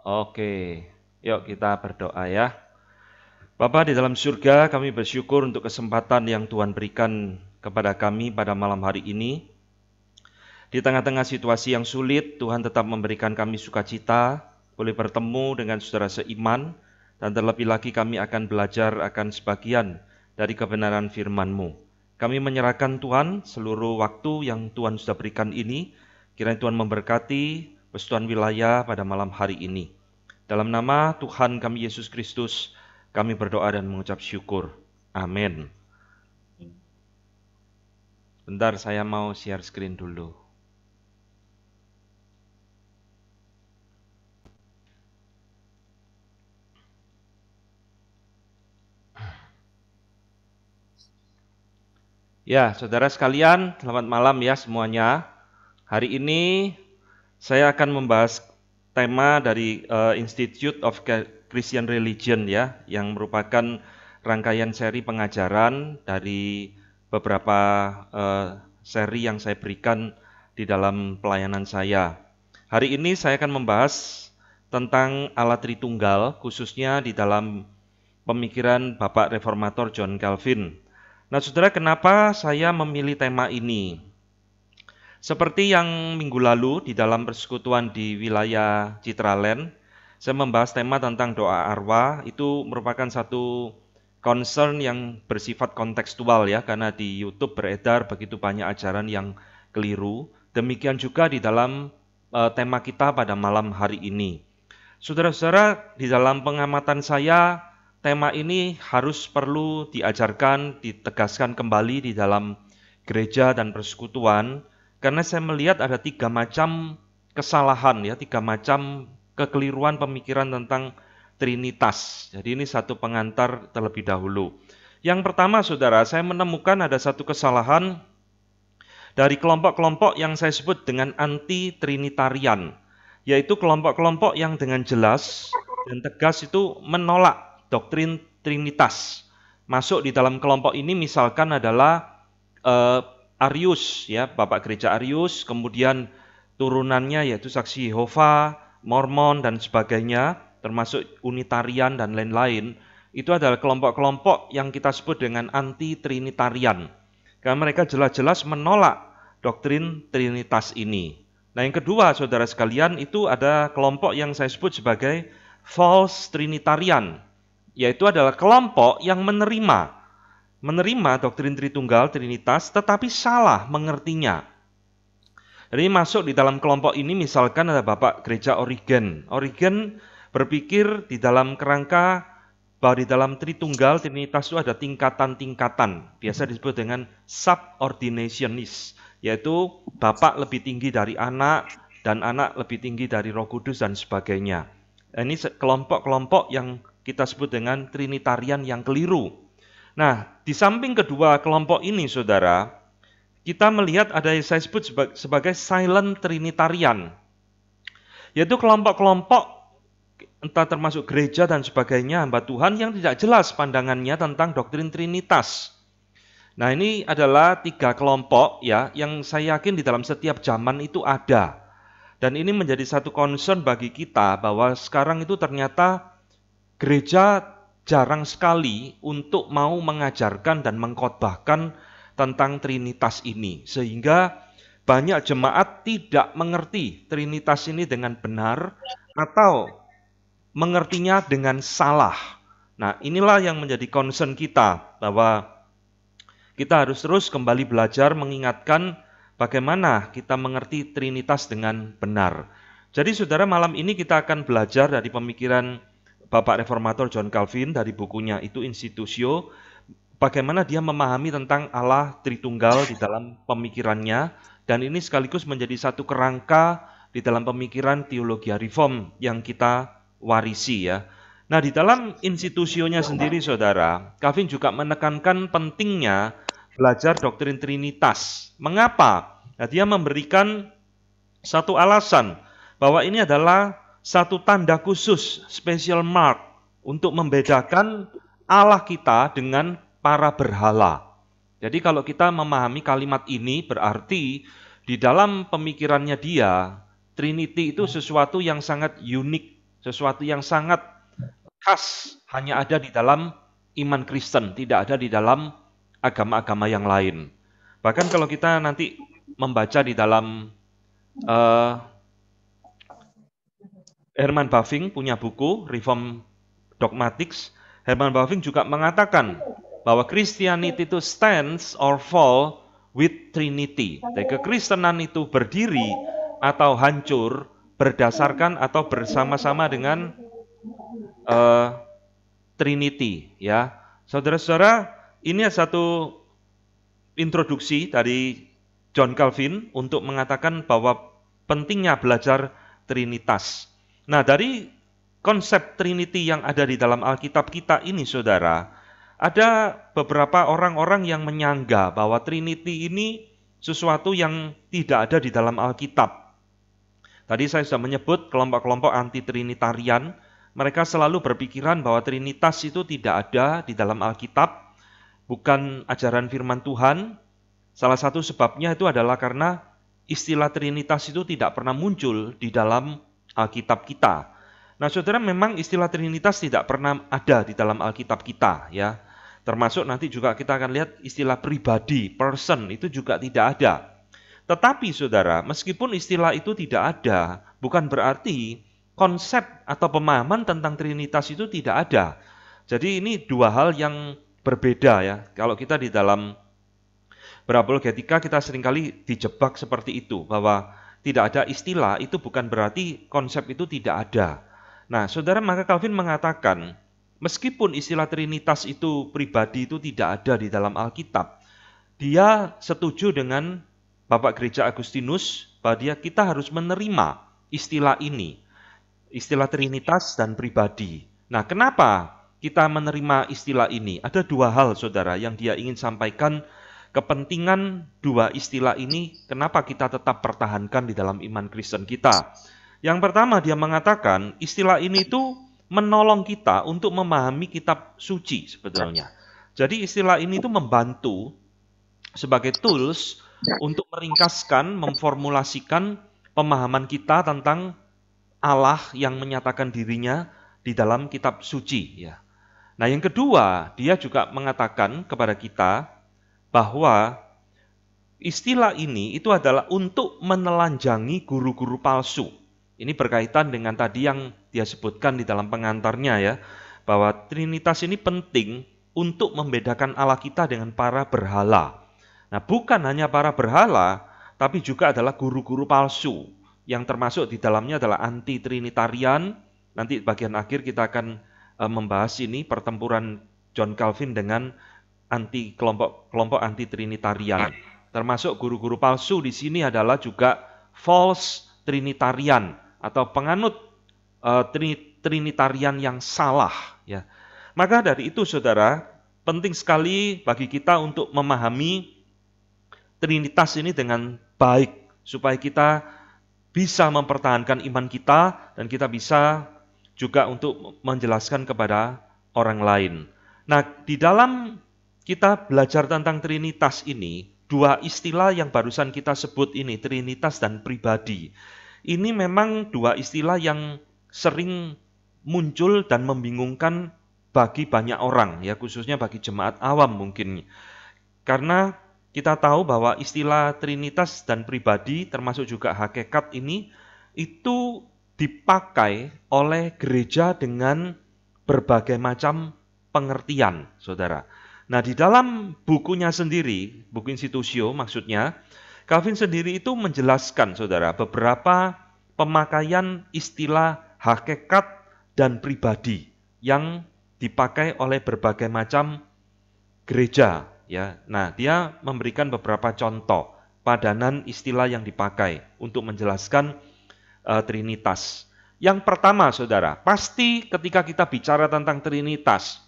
Oke, yuk kita berdoa ya. Bapa di dalam surga, kami bersyukur untuk kesempatan yang Tuhan berikan kepada kami pada malam hari ini. Di tengah-tengah situasi yang sulit, Tuhan tetap memberikan kami sukacita, boleh bertemu dengan saudara seiman, dan terlebih lagi kami akan belajar akan sebagian dari kebenaran firman-Mu. Kami menyerahkan Tuhan seluruh waktu yang Tuhan sudah berikan ini, kiranya Tuhan memberkati persekutuan wilayah pada malam hari ini. Dalam nama Tuhan kami Yesus Kristus, kami berdoa dan mengucap syukur. Amin. Bentar, saya mau share screen dulu. Ya, saudara sekalian, selamat malam ya semuanya. Hari ini saya akan membahas tema dari Institute of Christian Religion ya, yang merupakan rangkaian seri pengajaran dari beberapa seri yang saya berikan di dalam pelayanan saya. Hari ini saya akan membahas tentang Allah Tritunggal, khususnya di dalam pemikiran Bapak Reformator John Calvin. Nah, saudara, kenapa saya memilih tema ini? Seperti yang minggu lalu di dalam persekutuan di wilayah Citraland, saya membahas tema tentang doa arwah. Itu merupakan satu concern yang bersifat kontekstual ya, karena di YouTube beredar begitu banyak ajaran yang keliru. Demikian juga di dalam tema kita pada malam hari ini. Saudara-saudara, di dalam pengamatan saya, tema ini harus perlu diajarkan, ditegaskan kembali di dalam gereja dan persekutuan, karena saya melihat ada 3 macam kesalahan, ya, 3 macam kekeliruan pemikiran tentang Trinitas. Jadi ini satu pengantar terlebih dahulu. Yang pertama, saudara, saya menemukan ada satu kesalahan dari kelompok-kelompok yang saya sebut dengan anti-Trinitarian, yaitu kelompok-kelompok yang dengan jelas dan tegas itu menolak doktrin Trinitas. Masuk di dalam kelompok ini misalkan adalah Arius, ya, Bapak Gereja Arius, kemudian turunannya yaitu Saksi Yehova, Mormon dan sebagainya, termasuk Unitarian dan lain-lain. Itu adalah kelompok-kelompok yang kita sebut dengan anti-Trinitarian. Karena mereka jelas-jelas menolak doktrin Trinitas ini. Nah, yang kedua, saudara sekalian, itu ada kelompok yang saya sebut sebagai false Trinitarian, yaitu adalah kelompok yang menerima doktrin Tritunggal, Trinitas, tetapi salah mengertinya. Jadi masuk di dalam kelompok ini misalkan ada Bapak Gereja Origen. Origen berpikir di dalam kerangka bahwa di dalam Tritunggal, Trinitas itu ada tingkatan-tingkatan. Biasa disebut dengan subordinationist, yaitu Bapak lebih tinggi dari anak, dan anak lebih tinggi dari Roh Kudus dan sebagainya. Ini kelompok-kelompok yang kita sebut dengan Trinitarian yang keliru. Nah, di samping kedua kelompok ini, saudara, kita melihat ada yang saya sebut sebagai silent Trinitarian, yaitu kelompok-kelompok entah termasuk gereja dan sebagainya, hamba Tuhan yang tidak jelas pandangannya tentang doktrin Trinitas. Nah, ini adalah 3 kelompok ya yang saya yakin di dalam setiap zaman itu ada. Dan ini menjadi satu concern bagi kita bahwa sekarang itu ternyata gereja jarang sekali untuk mau mengajarkan dan mengkhotbahkan tentang Trinitas ini. Sehingga banyak jemaat tidak mengerti Trinitas ini dengan benar atau mengertinya dengan salah. Nah, inilah yang menjadi concern kita, bahwa kita harus terus kembali belajar mengingatkan bagaimana kita mengerti Trinitas dengan benar. Jadi saudara, malam ini kita akan belajar dari pemikiran Bapak Reformator John Calvin dari bukunya itu Institutio, bagaimana dia memahami tentang Allah Tritunggal di dalam pemikirannya, dan ini sekaligus menjadi satu kerangka di dalam pemikiran teologi reform yang kita warisi ya. Nah, di dalam institusionya sendiri, saudara, Calvin juga menekankan pentingnya belajar doktrin Trinitas. Mengapa? Nah, dia memberikan satu alasan bahwa ini adalah satu tanda khusus, special mark, untuk membedakan Allah kita dengan para berhala. Jadi kalau kita memahami kalimat ini, berarti di dalam pemikirannya dia, Trinity itu sesuatu yang sangat unik sesuatu yang sangat khas hanya ada di dalam iman Kristen, tidak ada di dalam agama-agama yang lain. Bahkan kalau kita nanti membaca di dalam Herman Bavinck punya buku Reform Dogmatics, Herman Bavinck juga mengatakan bahwa Christianity itu stands or fall with Trinity. Jadi kekristenan itu berdiri atau hancur berdasarkan atau bersama-sama dengan Trinity, ya. Saudara-saudara, ini satu introduksi dari John Calvin untuk mengatakan bahwa pentingnya belajar Trinitas. Nah, dari konsep Trinity yang ada di dalam Alkitab kita ini, saudara, ada beberapa orang-orang yang menyangga bahwa Trinity ini sesuatu yang tidak ada di dalam Alkitab. Tadi saya sudah menyebut kelompok-kelompok anti-Trinitarian. Mereka selalu berpikiran bahwa Trinitas itu tidak ada di dalam Alkitab, bukan ajaran firman Tuhan. Salah satu sebabnya itu adalah karena istilah Trinitas itu tidak pernah muncul di dalam Alkitab kita. Nah, saudara, memang istilah Trinitas tidak pernah ada di dalam Alkitab kita, ya. Termasuk nanti juga kita akan lihat istilah pribadi, person, itu juga tidak ada. Tetapi, saudara, meskipun istilah itu tidak ada, bukan berarti konsep atau pemahaman tentang Trinitas itu tidak ada. Jadi ini dua hal yang berbeda, ya. Kalau kita di dalam berapologetika kita seringkali dijebak seperti itu, bahwa tidak ada istilah itu bukan berarti konsep itu tidak ada. Nah, saudara, maka Calvin mengatakan, meskipun istilah Trinitas itu pribadi itu tidak ada di dalam Alkitab, dia setuju dengan Bapak Gereja Agustinus bahwa kita harus menerima istilah ini, istilah Trinitas dan pribadi. Nah, kenapa kita menerima istilah ini? Ada dua hal, saudara, yang dia ingin sampaikan. Kepentingan dua istilah ini, kenapa kita tetap pertahankan di dalam iman Kristen kita. Yang pertama, dia mengatakan istilah ini itu menolong kita untuk memahami kitab suci sebetulnya. Jadi istilah ini itu membantu sebagai tools untuk meringkaskan, memformulasikan pemahaman kita tentang Allah yang menyatakan dirinya di dalam kitab suci, ya. Nah, yang kedua, dia juga mengatakan kepada kita bahwa istilah ini itu adalah untuk menelanjangi guru-guru palsu. Ini berkaitan dengan tadi yang dia sebutkan di dalam pengantarnya, ya, bahwa Trinitas ini penting untuk membedakan Allah kita dengan para berhala. Nah, bukan hanya para berhala, tapi juga adalah guru-guru palsu, yang termasuk di dalamnya adalah anti-Trinitarian. Nanti bagian akhir kita akan membahas ini, pertempuran John Calvin dengan kelompok anti-Trinitarian. Termasuk guru-guru palsu di sini adalah juga false Trinitarian atau penganut Trinitarian yang salah, ya. Maka dari itu, saudara, penting sekali bagi kita untuk memahami Trinitas ini dengan baik, supaya kita bisa mempertahankan iman kita dan kita bisa juga untuk menjelaskan kepada orang lain. Nah, di dalam kita belajar tentang Trinitas ini, dua istilah yang barusan kita sebut ini, Trinitas dan pribadi, ini memang dua istilah yang sering muncul dan membingungkan bagi banyak orang, ya, khususnya bagi jemaat awam mungkin. Karena kita tahu bahwa istilah Trinitas dan pribadi, termasuk juga hakikat ini, itu dipakai oleh gereja dengan berbagai macam pengertian, saudara. Nah, di dalam bukunya sendiri, buku Institutio maksudnya, Calvin sendiri itu menjelaskan, saudara, beberapa pemakaian istilah hakikat dan pribadi yang dipakai oleh berbagai macam gereja, ya. Nah, dia memberikan beberapa contoh padanan istilah yang dipakai untuk menjelaskan Trinitas. Yang pertama, saudara, pasti ketika kita bicara tentang Trinitas,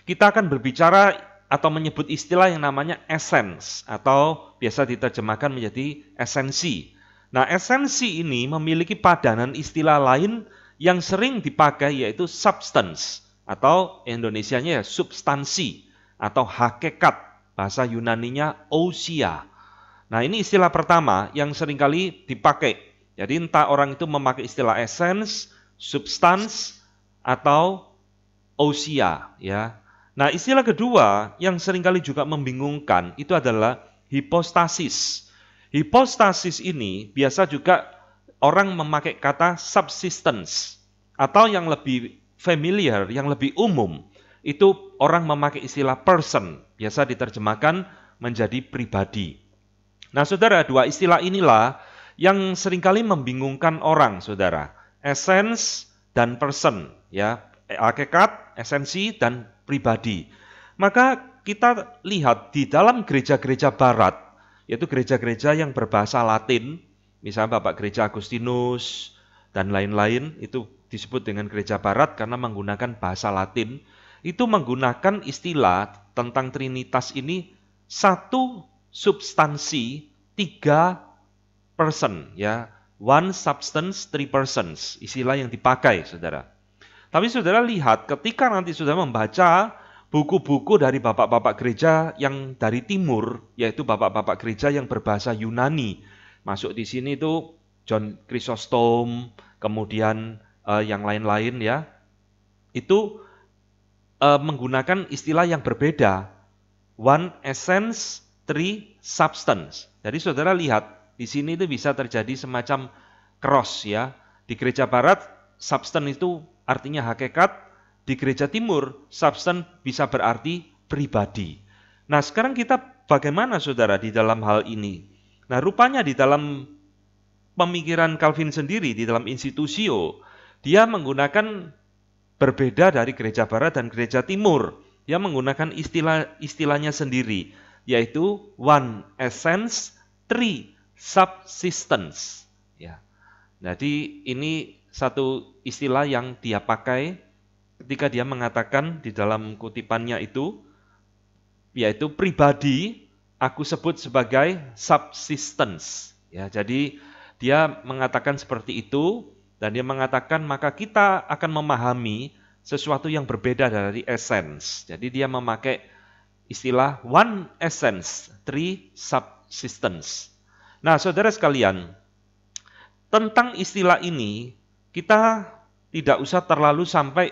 kita akan berbicara atau menyebut istilah yang namanya essence, atau biasa diterjemahkan menjadi esensi. Nah, esensi ini memiliki padanan istilah lain yang sering dipakai, yaitu substance, atau Indonesianya ya substansi, atau hakikat, bahasa Yunaninya ousia. Nah, ini istilah pertama yang seringkali dipakai. Jadi entah orang itu memakai istilah essence, substans atau ousia, ya. Nah, istilah kedua yang seringkali juga membingungkan itu adalah hipostasis. Hipostasis ini biasa juga orang memakai kata subsistence, atau yang lebih familiar, yang lebih umum, itu orang memakai istilah person, biasa diterjemahkan menjadi pribadi. Nah, saudara, dua istilah inilah yang seringkali membingungkan orang, saudara. Essence dan person, ya, hakikat, esensi, dan pribadi. Maka kita lihat di dalam gereja-gereja barat, yaitu gereja-gereja yang berbahasa Latin, misalnya Bapak Gereja Agustinus, dan lain-lain, itu disebut dengan gereja barat karena menggunakan bahasa Latin, itu menggunakan istilah tentang Trinitas ini satu substansi, 3 person, ya. One substance, 3 persons, istilah yang dipakai, saudara. Tapi saudara lihat, ketika nanti saudara membaca buku-buku dari bapak-bapak gereja yang dari timur, yaitu bapak-bapak gereja yang berbahasa Yunani, masuk di sini itu John Chrysostom, kemudian yang lain-lain, ya, itu menggunakan istilah yang berbeda. One essence, 3 substance. Jadi saudara lihat, di sini itu bisa terjadi semacam cross, ya. Di gereja barat, substance itu artinya hakikat, di gereja timur, substance bisa berarti pribadi. Nah, sekarang kita bagaimana saudara di dalam hal ini? Nah, rupanya di dalam pemikiran Calvin sendiri, di dalam institusio, dia menggunakan berbeda dari gereja barat dan gereja timur. Dia menggunakan istilahnya sendiri, yaitu one essence, 3 subsistence. Ya. Jadi ini satu istilah yang dia pakai ketika dia mengatakan di dalam kutipannya itu, yaitu pribadi aku sebut sebagai subsistence. Ya, jadi dia mengatakan seperti itu, dan dia mengatakan maka kita akan memahami sesuatu yang berbeda dari essence. Jadi dia memakai istilah one essence, 3 subsistence. Nah, saudara sekalian, tentang istilah ini kita tidak usah terlalu sampai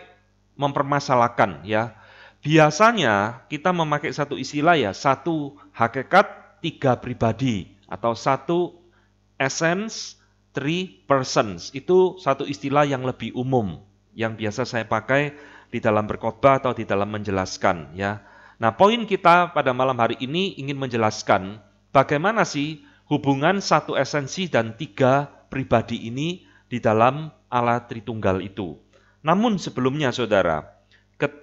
mempermasalahkan, ya. Biasanya kita memakai satu istilah, ya, satu hakikat, 3 pribadi, atau satu essence, 3 persons. Itu satu istilah yang lebih umum yang biasa saya pakai di dalam berkhotbah atau di dalam menjelaskan, ya. Nah, poin kita pada malam hari ini ingin menjelaskan bagaimana sih hubungan satu esensi dan 3 pribadi ini di dalam Allah Tritunggal itu. Namun sebelumnya, saudara,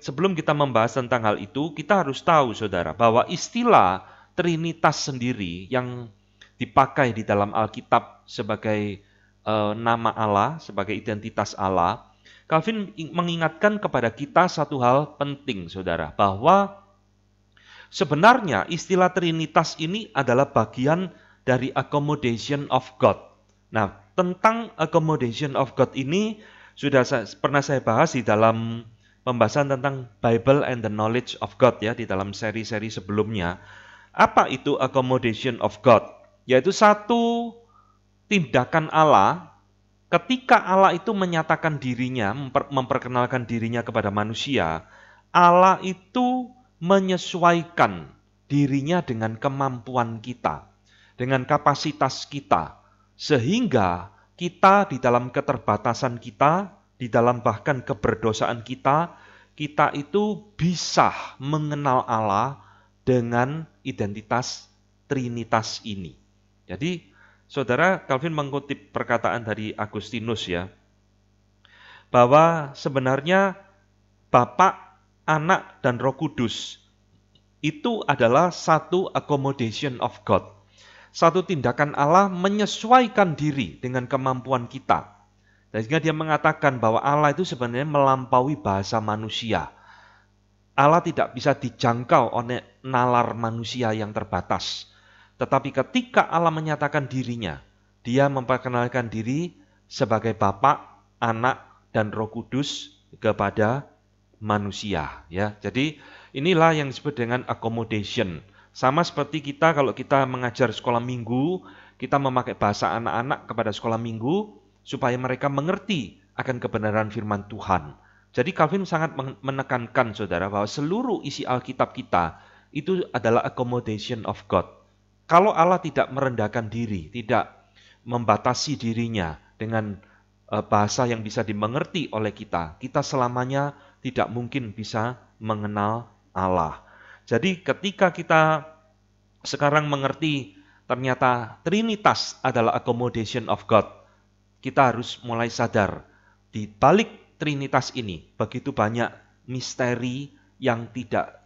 sebelum kita membahas tentang hal itu, kita harus tahu, saudara, bahwa istilah Trinitas sendiri yang dipakai di dalam Alkitab sebagai nama Allah, sebagai identitas Allah, Calvin mengingatkan kepada kita satu hal penting, saudara, bahwa sebenarnya istilah Trinitas ini adalah bagian dari accommodation of God. Nah, tentang accommodation of God ini sudah pernah saya bahas di dalam pembahasan tentang Bible and the knowledge of God, ya, di dalam seri-seri sebelumnya. Apa itu accommodation of God? Yaitu satu tindakan Allah ketika Allah itu menyatakan dirinya, memperkenalkan dirinya kepada manusia. Allah itu menyesuaikan dirinya dengan kemampuan kita, dengan kapasitas kita, sehingga kita di dalam keterbatasan kita, di dalam bahkan keberdosaan kita, kita itu bisa mengenal Allah dengan identitas Trinitas ini. Jadi, saudara, Calvin mengutip perkataan dari Agustinus, ya, bahwa sebenarnya Bapa, Anak, dan Roh Kudus itu adalah satu accommodation of God. Satu tindakan Allah menyesuaikan diri dengan kemampuan kita. Dan sehingga dia mengatakan bahwa Allah itu sebenarnya melampaui bahasa manusia. Allah tidak bisa dijangkau oleh nalar manusia yang terbatas. Tetapi ketika Allah menyatakan dirinya, dia memperkenalkan diri sebagai Bapa, Anak, dan Roh Kudus kepada manusia. Ya, jadi inilah yang disebut dengan accommodation. Sama seperti kita kalau kita mengajar sekolah minggu, kita memakai bahasa anak-anak kepada sekolah minggu supaya mereka mengerti akan kebenaran firman Tuhan. Jadi Calvin sangat menekankan saudara bahwa seluruh isi Alkitab kita itu adalah accommodation of God. Kalau Allah tidak merendahkan diri, tidak membatasi dirinya dengan bahasa yang bisa dimengerti oleh kita, kita selamanya tidak mungkin bisa mengenal Allah. Jadi ketika kita sekarang mengerti ternyata Trinitas adalah accommodation of God, kita harus mulai sadar di balik Trinitas ini begitu banyak misteri yang tidak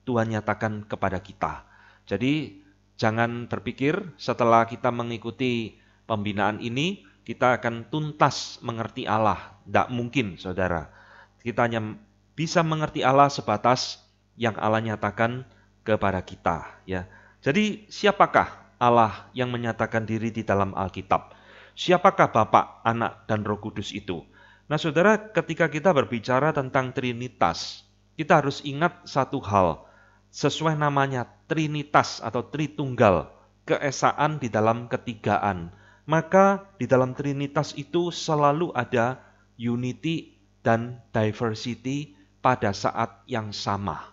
Tuhan nyatakan kepada kita. Jadi jangan berpikir setelah kita mengikuti pembinaan ini kita akan tuntas mengerti Allah. Tidak mungkin, saudara. Kita hanya bisa mengerti Allah sebatas yang Allah nyatakan kepada kita. Ya. Jadi siapakah Allah yang menyatakan diri di dalam Alkitab? Siapakah Bapa, Anak, dan Roh Kudus itu? Nah saudara, ketika kita berbicara tentang Trinitas, kita harus ingat satu hal. Sesuai namanya Trinitas atau Tritunggal, keesaan di dalam ketigaan. Maka di dalam Trinitas itu selalu ada unity dan diversity pada saat yang sama.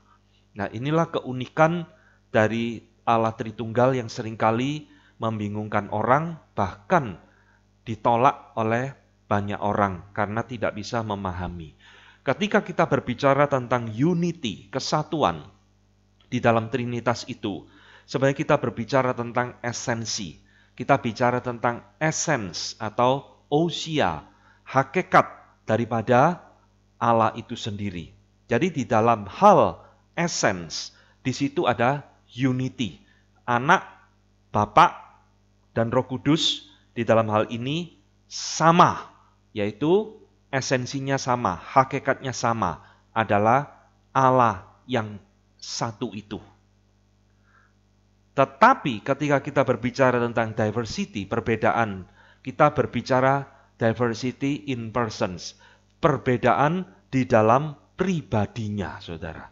Nah inilah keunikan dari Allah Tritunggal yang seringkali membingungkan orang, bahkan ditolak oleh banyak orang karena tidak bisa memahami. Ketika kita berbicara tentang unity, kesatuan di dalam Trinitas itu, sebenarnya kita berbicara tentang esensi. Kita bicara tentang essence atau ousia, hakikat daripada Allah itu sendiri. Jadi di dalam hal essence, di situ ada unity. Anak, Bapa, dan Roh Kudus di dalam hal ini sama, yaitu esensinya sama, hakikatnya sama, adalah Allah yang satu itu. Tetapi ketika kita berbicara tentang diversity, perbedaan, kita berbicara diversity in persons, perbedaan di dalam pribadinya, saudara.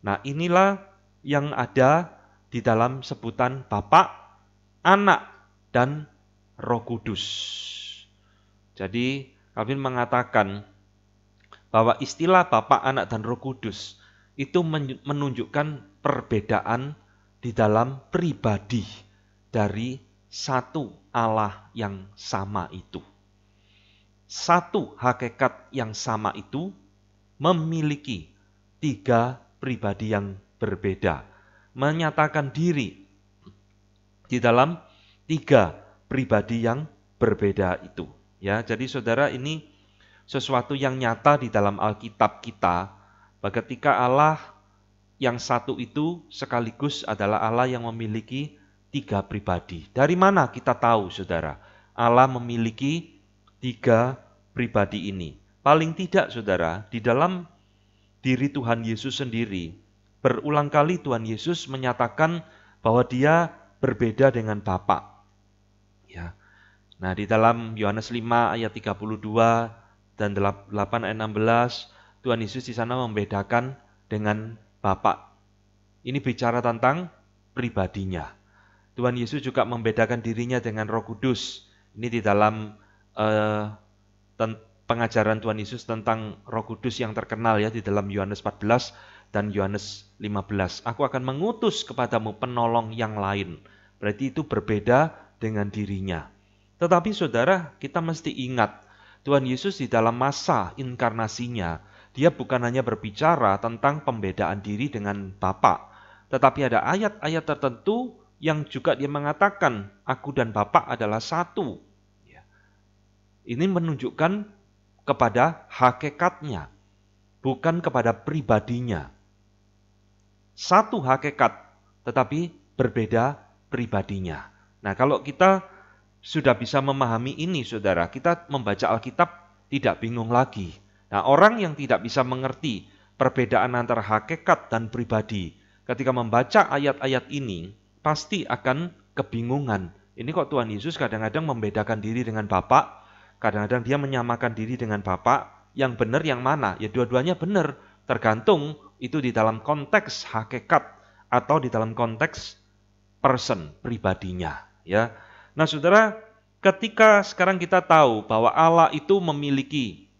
Nah inilah yang ada di dalam sebutan Bapa, Anak, dan Roh Kudus. Jadi Calvin mengatakan bahwa istilah Bapa, Anak, dan Roh Kudus itu menunjukkan perbedaan di dalam pribadi dari satu Allah yang sama itu. Satu hakikat yang sama itu memiliki tiga pribadi yang berbeda, menyatakan diri di dalam tiga pribadi yang berbeda itu. Ya, jadi saudara, ini sesuatu yang nyata di dalam Alkitab kita, bahwa ketika Allah yang satu itu sekaligus adalah Allah yang memiliki tiga pribadi. Dari mana kita tahu, saudara, Allah memiliki tiga pribadi ini? Paling tidak, saudara, di dalam diri Tuhan Yesus sendiri, berulang kali Tuhan Yesus menyatakan bahwa dia berbeda dengan Bapa. Ya. Nah, di dalam Yohanes 5 ayat 32 dan 8 ayat 16, Tuhan Yesus di sana membedakan dengan Bapa. Ini bicara tentang pribadinya. Tuhan Yesus juga membedakan dirinya dengan Roh Kudus. Ini di dalam pengajaran Tuhan Yesus tentang Roh Kudus yang terkenal ya di dalam Yohanes 14 dan Yohanes 15. Aku akan mengutus kepadamu penolong yang lain. Berarti itu berbeda dengan dirinya. Tetapi saudara, kita mesti ingat Tuhan Yesus di dalam masa inkarnasinya, dia bukan hanya berbicara tentang pembedaan diri dengan Bapa, tetapi ada ayat-ayat tertentu yang juga dia mengatakan, aku dan Bapa adalah satu. Ini menunjukkan kepada hakikatnya, bukan kepada pribadinya. Satu hakikat, tetapi berbeda pribadinya. Nah, kalau kita sudah bisa memahami ini, saudara, kita membaca Alkitab tidak bingung lagi. Nah, orang yang tidak bisa mengerti perbedaan antara hakikat dan pribadi, ketika membaca ayat-ayat ini, pasti akan kebingungan. Ini kok Tuhan Yesus kadang-kadang membedakan diri dengan Bapa, kadang-kadang dia menyamakan diri dengan Bapa, yang benar yang mana? Ya dua-duanya benar, tergantung itu di dalam konteks hakikat atau di dalam konteks person, pribadinya. Ya. Nah saudara, ketika sekarang kita tahu bahwa Allah itu memiliki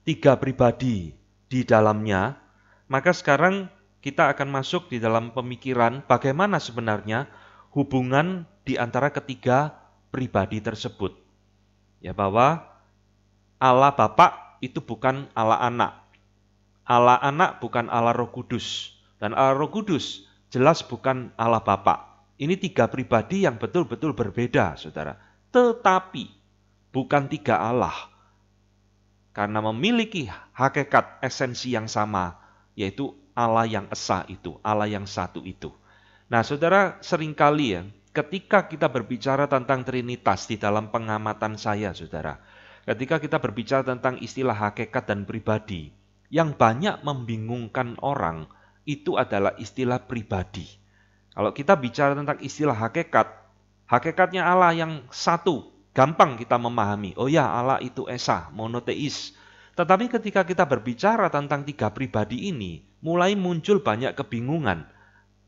tiga pribadi di dalamnya, maka sekarang kita akan masuk di dalam pemikiran bagaimana sebenarnya hubungan di antara ketiga pribadi tersebut. Ya, bahwa Allah Bapa itu bukan Allah Anak. Allah Anak bukan Allah Roh Kudus. Dan Allah Roh Kudus jelas bukan Allah Bapa. Ini tiga pribadi yang betul-betul berbeda, saudara. Tetapi bukan tiga Allah. Karena memiliki hakikat esensi yang sama, yaitu Allah yang esa itu, Allah yang satu itu. Nah, saudara, seringkali ya, ketika kita berbicara tentang Trinitas di dalam pengamatan saya, saudara, ketika kita berbicara tentang istilah hakikat dan pribadi, yang banyak membingungkan orang itu adalah istilah pribadi. Kalau kita bicara tentang istilah hakikat, hakikatnya Allah yang satu, gampang kita memahami. Oh ya, Allah itu esa, monoteis. Tetapi ketika kita berbicara tentang tiga pribadi ini, mulai muncul banyak kebingungan.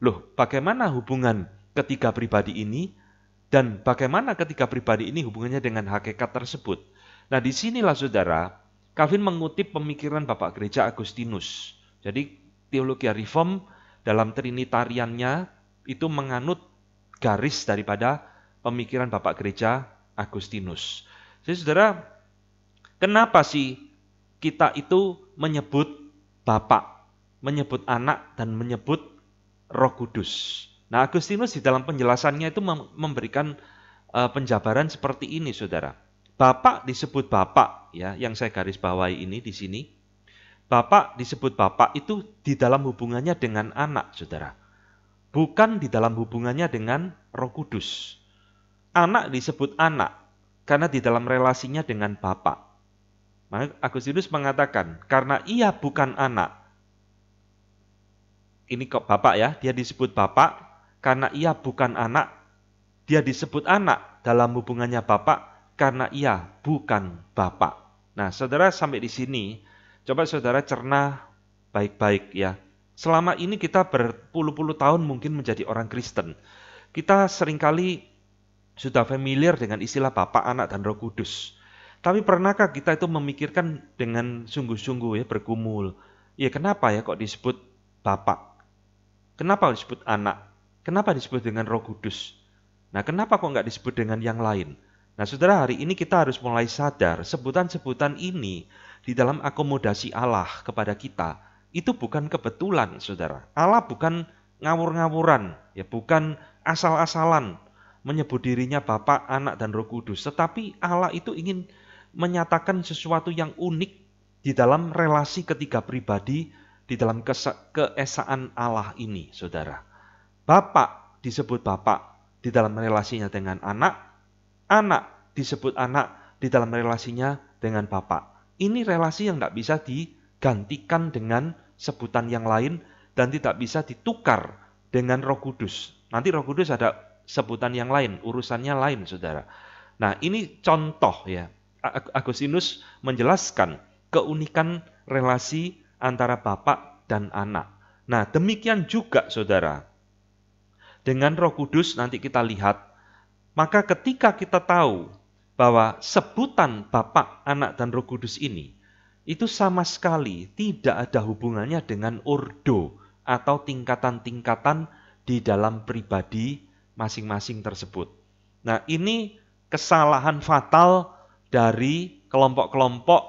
Loh, bagaimana hubungan ketiga pribadi ini? Dan bagaimana ketiga pribadi ini hubungannya dengan hakikat tersebut? Nah, disinilah saudara, Calvin mengutip pemikiran Bapak Gereja Agustinus. Jadi, teologi reform dalam Trinitariannya itu menganut garis daripada pemikiran Bapak Gereja Agustinus. Jadi saudara, kenapa sih kita itu menyebut Bapa, menyebut Anak, dan menyebut Roh Kudus? Nah, Agustinus di dalam penjelasannya itu memberikan penjabaran seperti ini, saudara. Bapa disebut Bapa, ya, yang saya garis bawahi ini di sini. Bapa disebut Bapa itu di dalam hubungannya dengan Anak, saudara. Bukan di dalam hubungannya dengan Roh Kudus. Anak disebut anak karena di dalam relasinya dengan Bapa. Maka Agustinus mengatakan, karena ia bukan anak. Ini kok Bapak ya, dia disebut Bapak karena ia bukan anak. Dia disebut anak dalam hubungannya Bapak karena ia bukan Bapak. Nah, saudara, sampai di sini, coba saudara cerna baik-baik ya. Selama ini kita berpuluh-puluh tahun mungkin menjadi orang Kristen. Kita seringkali sudah familiar dengan istilah Bapa, Anak, dan Roh Kudus. Tapi pernahkah kita itu memikirkan dengan sungguh-sungguh ya, bergumul. Ya, kenapa ya kok disebut Bapa? Kenapa disebut Anak? Kenapa disebut dengan Roh Kudus? Nah, kenapa kok nggak disebut dengan yang lain? Nah, saudara, hari ini kita harus mulai sadar sebutan-sebutan ini di dalam akomodasi Allah kepada kita itu bukan kebetulan, saudara. Allah bukan ngawur-ngawuran, ya, bukan asal-asalan menyebut dirinya Bapa, Anak, dan Roh Kudus. Tetapi Allah itu ingin menyatakan sesuatu yang unik di dalam relasi ketiga pribadi di dalam keesaan Allah ini, saudara. Bapa disebut Bapa di dalam relasinya dengan Anak, Anak disebut Anak di dalam relasinya dengan Bapa. Ini relasi yang tidak bisa digantikan dengan sebutan yang lain dan tidak bisa ditukar dengan Roh Kudus. Nanti Roh Kudus ada sebutan yang lain, urusannya lain, saudara. Nah, ini contoh ya. Agustinus menjelaskan keunikan relasi antara Bapa dan Anak. Nah, demikian juga, saudara. Dengan Roh Kudus nanti kita lihat, maka ketika kita tahu bahwa sebutan Bapa, Anak, dan Roh Kudus ini itu sama sekali tidak ada hubungannya dengan ordo atau tingkatan-tingkatan di dalam pribadi masing-masing tersebut. Nah, ini kesalahan fatal dari kelompok-kelompok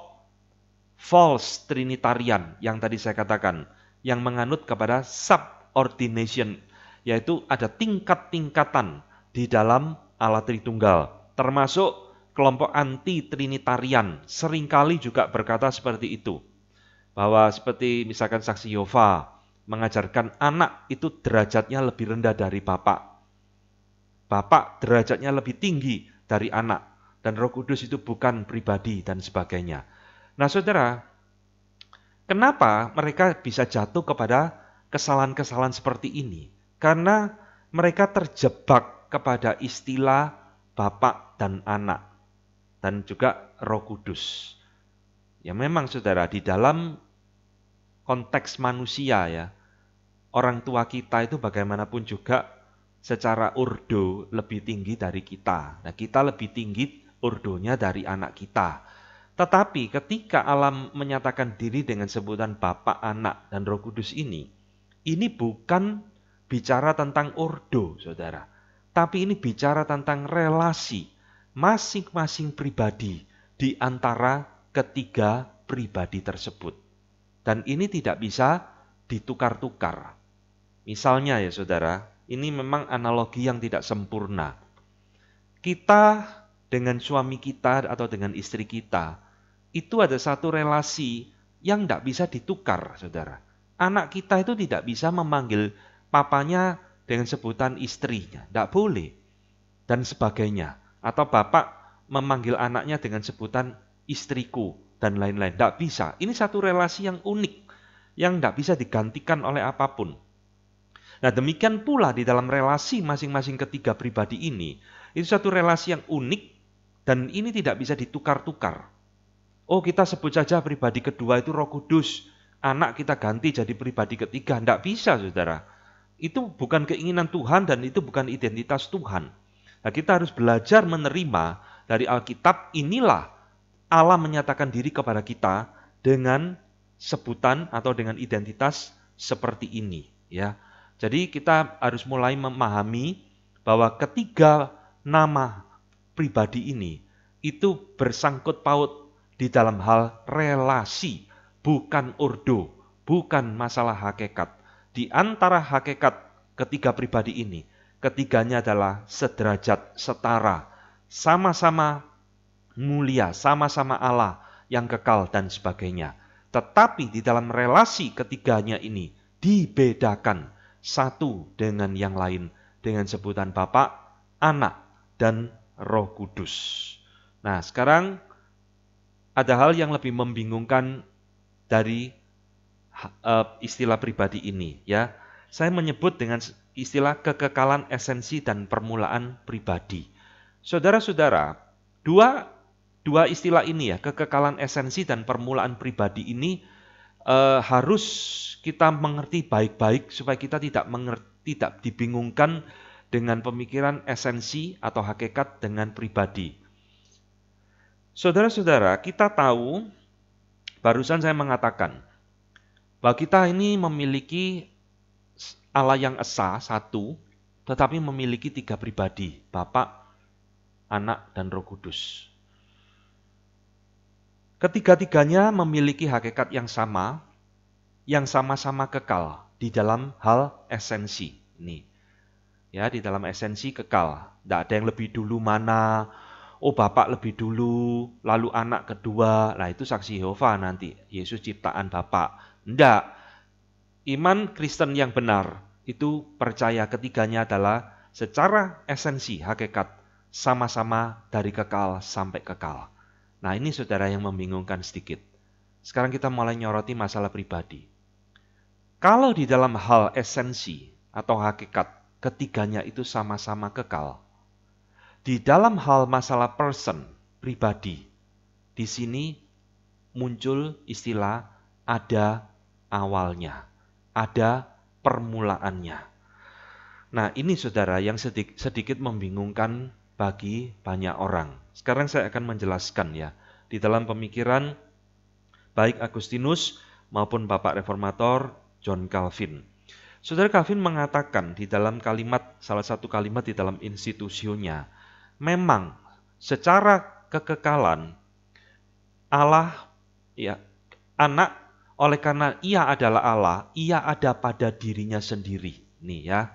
false Trinitarian yang tadi saya katakan, yang menganut kepada subordination, yaitu ada tingkat-tingkatan di dalam Allah Tritunggal, termasuk kelompok anti-Trinitarian seringkali juga berkata seperti itu. Bahwa seperti misalkan saksi Yehova mengajarkan anak itu derajatnya lebih rendah dari Bapak. Bapak derajatnya lebih tinggi dari anak. Dan Roh Kudus itu bukan pribadi dan sebagainya. Nah, saudara, kenapa mereka bisa jatuh kepada kesalahan-kesalahan seperti ini? Karena mereka terjebak kepada istilah Bapak dan Anak. Dan juga Roh Kudus. Ya memang saudara, di dalam konteks manusia ya, orang tua kita itu bagaimanapun juga secara urdo lebih tinggi dari kita. Nah, kita lebih tinggi urdonya dari anak kita. Tetapi ketika Allah menyatakan diri dengan sebutan Bapa, Anak, dan Roh Kudus ini bukan bicara tentang ordo, saudara. Tapi ini bicara tentang relasi masing-masing pribadi di antara ketiga pribadi tersebut. Dan ini tidak bisa ditukar-tukar. Misalnya ya saudara, ini memang analogi yang tidak sempurna. Kita dengan suami kita atau dengan istri kita, itu ada satu relasi yang tidak bisa ditukar, saudara. Anak kita itu tidak bisa memanggil papanya dengan sebutan istrinya, tidak boleh, dan sebagainya. Atau bapak memanggil anaknya dengan sebutan istriku, dan lain-lain. Tidak bisa. Ini satu relasi yang unik, yang tidak bisa digantikan oleh apapun. Nah, demikian pula di dalam relasi masing-masing ketiga pribadi ini, itu satu relasi yang unik, dan ini tidak bisa ditukar-tukar. Oh, kita sebut saja pribadi kedua itu Roh Kudus, anak kita ganti jadi pribadi ketiga. Tidak bisa, saudara. Itu bukan keinginan Tuhan dan itu bukan identitas Tuhan. Nah, kita harus belajar menerima dari Alkitab, inilah Allah menyatakan diri kepada kita dengan sebutan atau dengan identitas seperti ini, ya. Jadi kita harus mulai memahami bahwa ketiga nama pribadi ini itu bersangkut paut di dalam hal relasi, bukan ordo, bukan masalah hakikat. Di antara hakikat ketiga pribadi ini, ketiganya adalah sederajat, setara, sama-sama mulia, sama-sama Allah yang kekal dan sebagainya. Tetapi di dalam relasi ketiganya ini dibedakan satu dengan yang lain dengan sebutan Bapa, Anak, dan Roh Kudus. Nah, sekarang ada hal yang lebih membingungkan dari istilah pribadi ini, ya. Saya menyebut dengan istilah kekekalan esensi dan permulaan pribadi. Saudara-saudara, dua istilah ini ya, kekekalan esensi dan permulaan pribadi ini harus kita mengerti baik-baik supaya kita tidak dibingungkan dengan pemikiran esensi atau hakikat dengan pribadi. Saudara-saudara, kita tahu, barusan saya mengatakan, bahwa kita ini memiliki Allah yang esa, satu, tetapi memiliki tiga pribadi, Bapa, Anak, dan Roh Kudus. Ketiga-tiganya memiliki hakikat yang sama-sama kekal di dalam hal esensi. Ini, ya, di dalam esensi kekal. Tidak ada yang lebih dulu mana. Oh, Bapak lebih dulu, lalu anak kedua. Nah, itu saksi Yehova nanti. Yesus ciptaan Bapak. Tidak. Iman Kristen yang benar itu percaya ketiganya adalah secara esensi, hakikat, sama-sama dari kekal sampai kekal. Nah, ini saudara yang membingungkan sedikit. Sekarang kita mulai nyoroti masalah pribadi. Kalau di dalam hal esensi atau hakikat, ketiganya itu sama-sama kekal. Di dalam hal masalah person, pribadi, di sini muncul istilah ada awalnya, ada permulaannya. Nah, ini saudara yang sedikit membingungkan bagi banyak orang. Sekarang saya akan menjelaskan ya, di dalam pemikiran baik Agustinus maupun Bapak Reformator John Calvin. Saudara Calvin mengatakan di dalam salah satu kalimat di dalam institusionya, memang secara kekekalan Allah, ya, Anak, oleh karena ia adalah Allah, ia ada pada dirinya sendiri. Nih ya,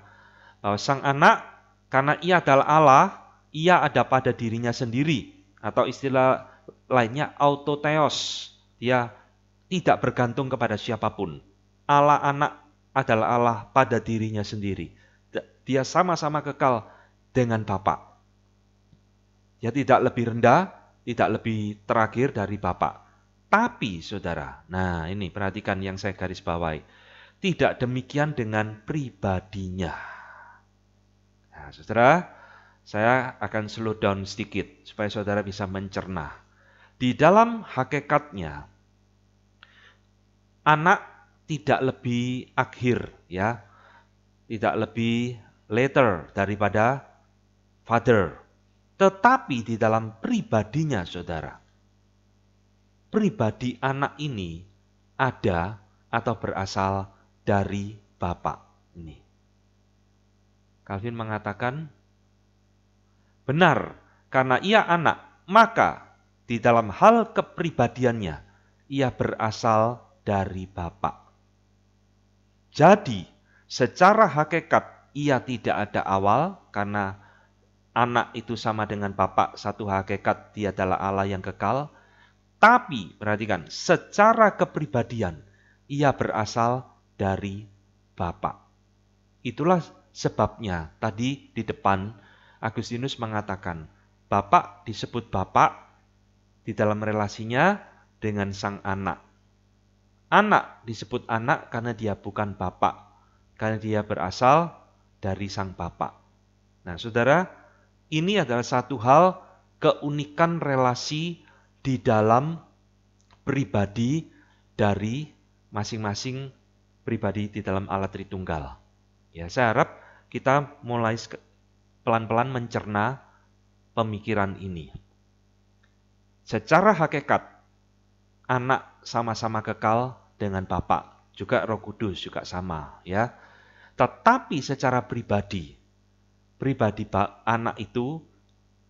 bahwa Sang Anak karena ia adalah Allah, ia ada pada dirinya sendiri. Atau istilah lainnya autotheos, dia tidak bergantung kepada siapapun. Allah Anak adalah Allah pada dirinya sendiri. Dia sama-sama kekal dengan Bapa. Dia tidak lebih rendah, tidak lebih terakhir dari Bapa. Tapi saudara, nah ini perhatikan yang saya garis bawahi. Tidak demikian dengan pribadinya. Nah, saudara, saya akan slow down sedikit supaya saudara bisa mencerna. Di dalam hakikatnya, Anak tidak lebih akhir, ya, tidak lebih later daripada Father. Tetapi di dalam pribadinya, saudara, pribadi anak ini ada atau berasal dari Bapa. Ini. Calvin mengatakan, benar, karena ia anak, maka di dalam hal kepribadiannya, ia berasal dari Bapa. Jadi, secara hakikat, ia tidak ada awal, karena anak itu sama dengan Bapa, satu hakikat, dia adalah Allah yang kekal. Tapi, perhatikan, secara kepribadian, ia berasal dari Bapa. Itulah sebabnya tadi di depan Agustinus mengatakan, Bapa disebut Bapa di dalam relasinya dengan sang anak. Anak disebut anak karena dia bukan Bapa, karena dia berasal dari sang Bapa. Nah, saudara, ini adalah satu hal keunikan relasi di dalam pribadi dari masing-masing pribadi di dalam Allah Tritunggal. Ya, saya harap kita mulai pelan-pelan mencerna pemikiran ini. Secara hakikat, anak sama-sama kekal dengan Bapa, juga Roh Kudus juga sama, ya. Tetapi secara pribadi anak itu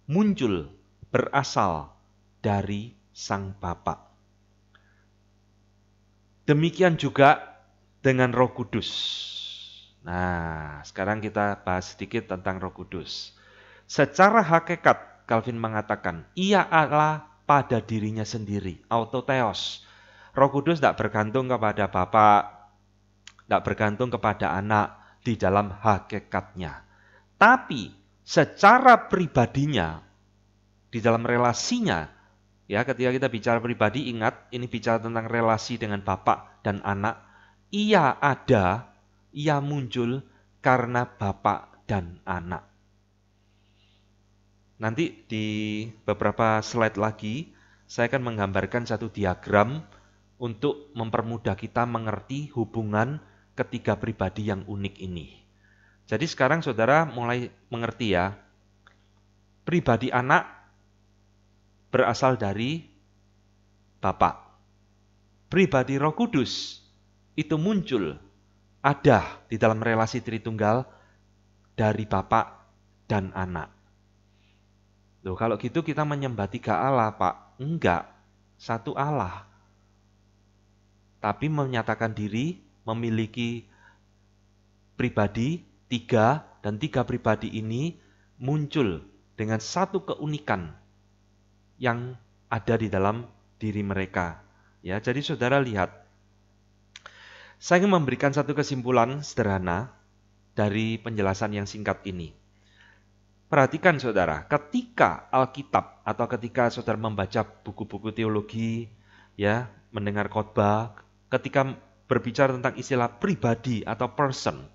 muncul berasal dari sang Bapa. Demikian juga dengan Roh Kudus. Nah, sekarang kita bahas sedikit tentang Roh Kudus. Secara hakikat, Calvin mengatakan, ia Allah pada dirinya sendiri, autotheos. Roh Kudus tidak bergantung kepada Bapa, tidak bergantung kepada anak di dalam hakikatnya. Tapi secara pribadinya, di dalam relasinya, ya, ketika kita bicara pribadi, ingat, ini bicara tentang relasi dengan Bapa dan anak. Ia ada, ia muncul karena Bapa dan anak. Nanti di beberapa slide lagi, saya akan menggambarkan satu diagram untuk mempermudah kita mengerti hubungan ketiga pribadi yang unik ini. Jadi sekarang saudara mulai mengerti ya, pribadi anak berasal dari Bapa. Pribadi Roh Kudus itu muncul, ada di dalam relasi Tritunggal dari Bapa dan anak. Loh, kalau gitu kita menyembah tiga Allah, Pak. Enggak, satu Allah. Tapi menyatakan diri memiliki pribadi tiga, dan tiga pribadi ini muncul dengan satu keunikan yang ada di dalam diri mereka. Ya, jadi saudara lihat, saya ingin memberikan satu kesimpulan sederhana dari penjelasan yang singkat ini. Perhatikan saudara, ketika Alkitab atau ketika saudara membaca buku-buku teologi, ya, mendengar khotbah, ketika berbicara tentang istilah pribadi atau person,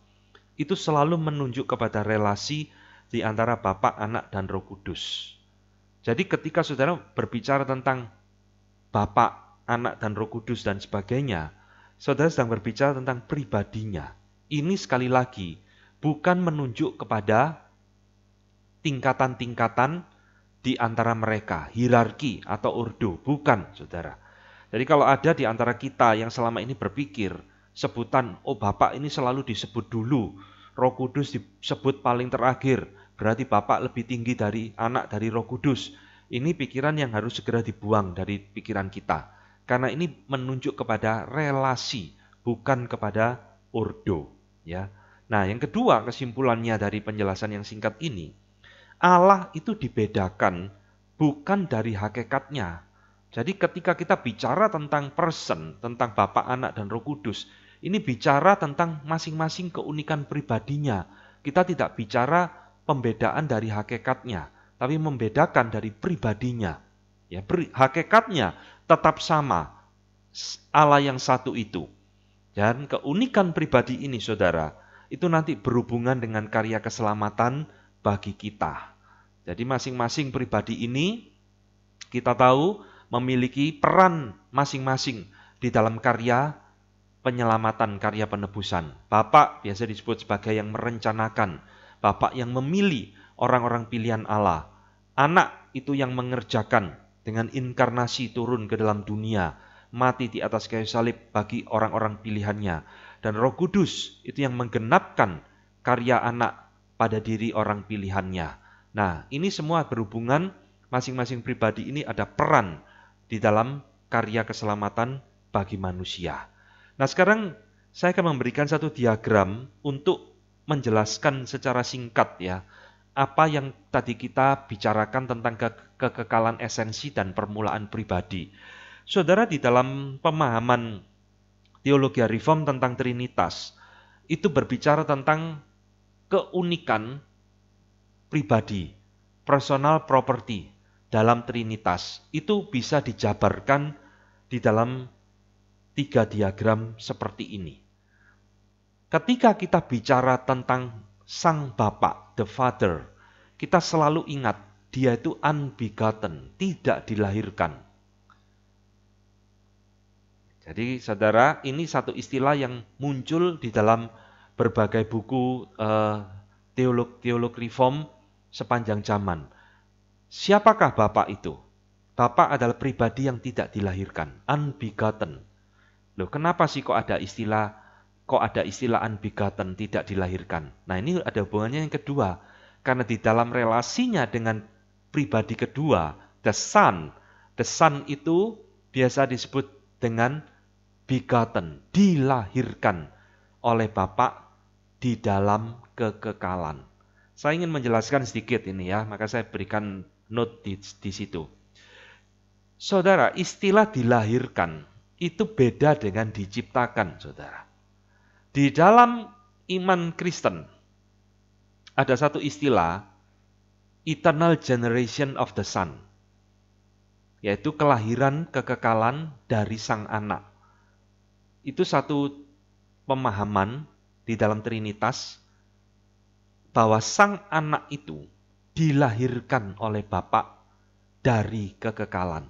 itu selalu menunjuk kepada relasi di antara Bapa, Anak, dan Roh Kudus. Jadi ketika saudara berbicara tentang Bapa, Anak, dan Roh Kudus dan sebagainya, saudara sedang berbicara tentang pribadinya. Ini sekali lagi bukan menunjuk kepada tingkatan-tingkatan di antara mereka, hierarki atau ordo, bukan saudara. Jadi kalau ada di antara kita yang selama ini berpikir, sebutan, oh Bapak ini selalu disebut dulu, Roh Kudus disebut paling terakhir, berarti Bapak lebih tinggi dari Anak, dari Roh Kudus. Ini pikiran yang harus segera dibuang dari pikiran kita. Karena ini menunjuk kepada relasi, bukan kepada ordo. Ya. Nah, yang kedua kesimpulannya dari penjelasan yang singkat ini, Allah itu dibedakan bukan dari hakikatnya. Jadi ketika kita bicara tentang person, tentang Bapa, Anak, dan Roh Kudus, ini bicara tentang masing-masing keunikan pribadinya. Kita tidak bicara pembedaan dari hakikatnya, tapi membedakan dari pribadinya. Ya, hakikatnya tetap sama, Allah yang satu itu. Dan keunikan pribadi ini, saudara, itu nanti berhubungan dengan karya keselamatan bagi kita. Jadi masing-masing pribadi ini kita tahu memiliki peran masing-masing di dalam karya penyelamatan, karya penebusan. Bapa biasa disebut sebagai yang merencanakan, Bapa yang memilih orang-orang pilihan Allah. Anak itu yang mengerjakan dengan inkarnasi turun ke dalam dunia, mati di atas kayu salib bagi orang-orang pilihannya. Dan Roh Kudus itu yang menggenapkan karya anak pada diri orang pilihannya. Nah, ini semua berhubungan, masing-masing pribadi ini ada peran di dalam karya keselamatan bagi manusia. Nah, sekarang saya akan memberikan satu diagram untuk menjelaskan secara singkat ya, apa yang tadi kita bicarakan tentang kekekalan esensi dan permulaan pribadi. Saudara, di dalam pemahaman teologi reform tentang Trinitas, itu berbicara tentang keunikan pribadi, personal property dalam Trinitas. Itu bisa dijabarkan di dalam 3 diagram seperti ini. Ketika kita bicara tentang Sang Bapa, the Father, kita selalu ingat dia itu unbegotten, tidak dilahirkan. Jadi saudara, ini satu istilah yang muncul di dalam berbagai buku teolog reform sepanjang zaman. Siapakah Bapa itu? Bapa adalah pribadi yang tidak dilahirkan, unbegotten. Loh, kenapa sih kok ada istilah unbegotten, tidak dilahirkan? Nah, ini ada hubungannya yang kedua. Karena di dalam relasinya dengan pribadi kedua, the Son itu biasa disebut dengan begotten, dilahirkan oleh Bapa di dalam kekekalan. Saya ingin menjelaskan sedikit ini ya, maka saya berikan note di situ. Saudara, istilah dilahirkan itu beda dengan diciptakan, saudara. Di dalam iman Kristen, ada satu istilah, eternal generation of the Son, yaitu kelahiran kekekalan dari Sang Anak. Itu satu pemahaman di dalam Trinitas, bahwa Sang Anak itu dilahirkan oleh Bapa dari kekekalan.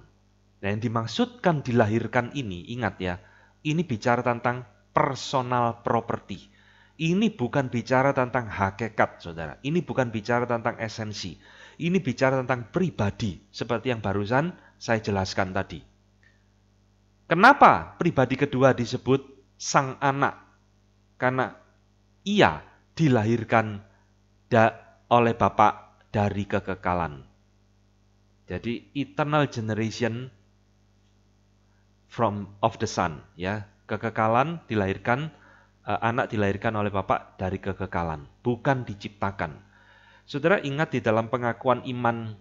Nah, yang dimaksudkan dilahirkan ini, ingat ya, ini bicara tentang personal property. Ini bukan bicara tentang hakikat, saudara. Ini bukan bicara tentang esensi. Ini bicara tentang pribadi, seperti yang barusan saya jelaskan tadi. Kenapa pribadi kedua disebut Sang Anak? Karena ia dilahirkan oleh Bapa dari kekekalan. Jadi eternal generation of the Son, ya, kekekalan dilahirkan, anak dilahirkan oleh Bapa dari kekekalan, bukan diciptakan. Saudara ingat di dalam pengakuan iman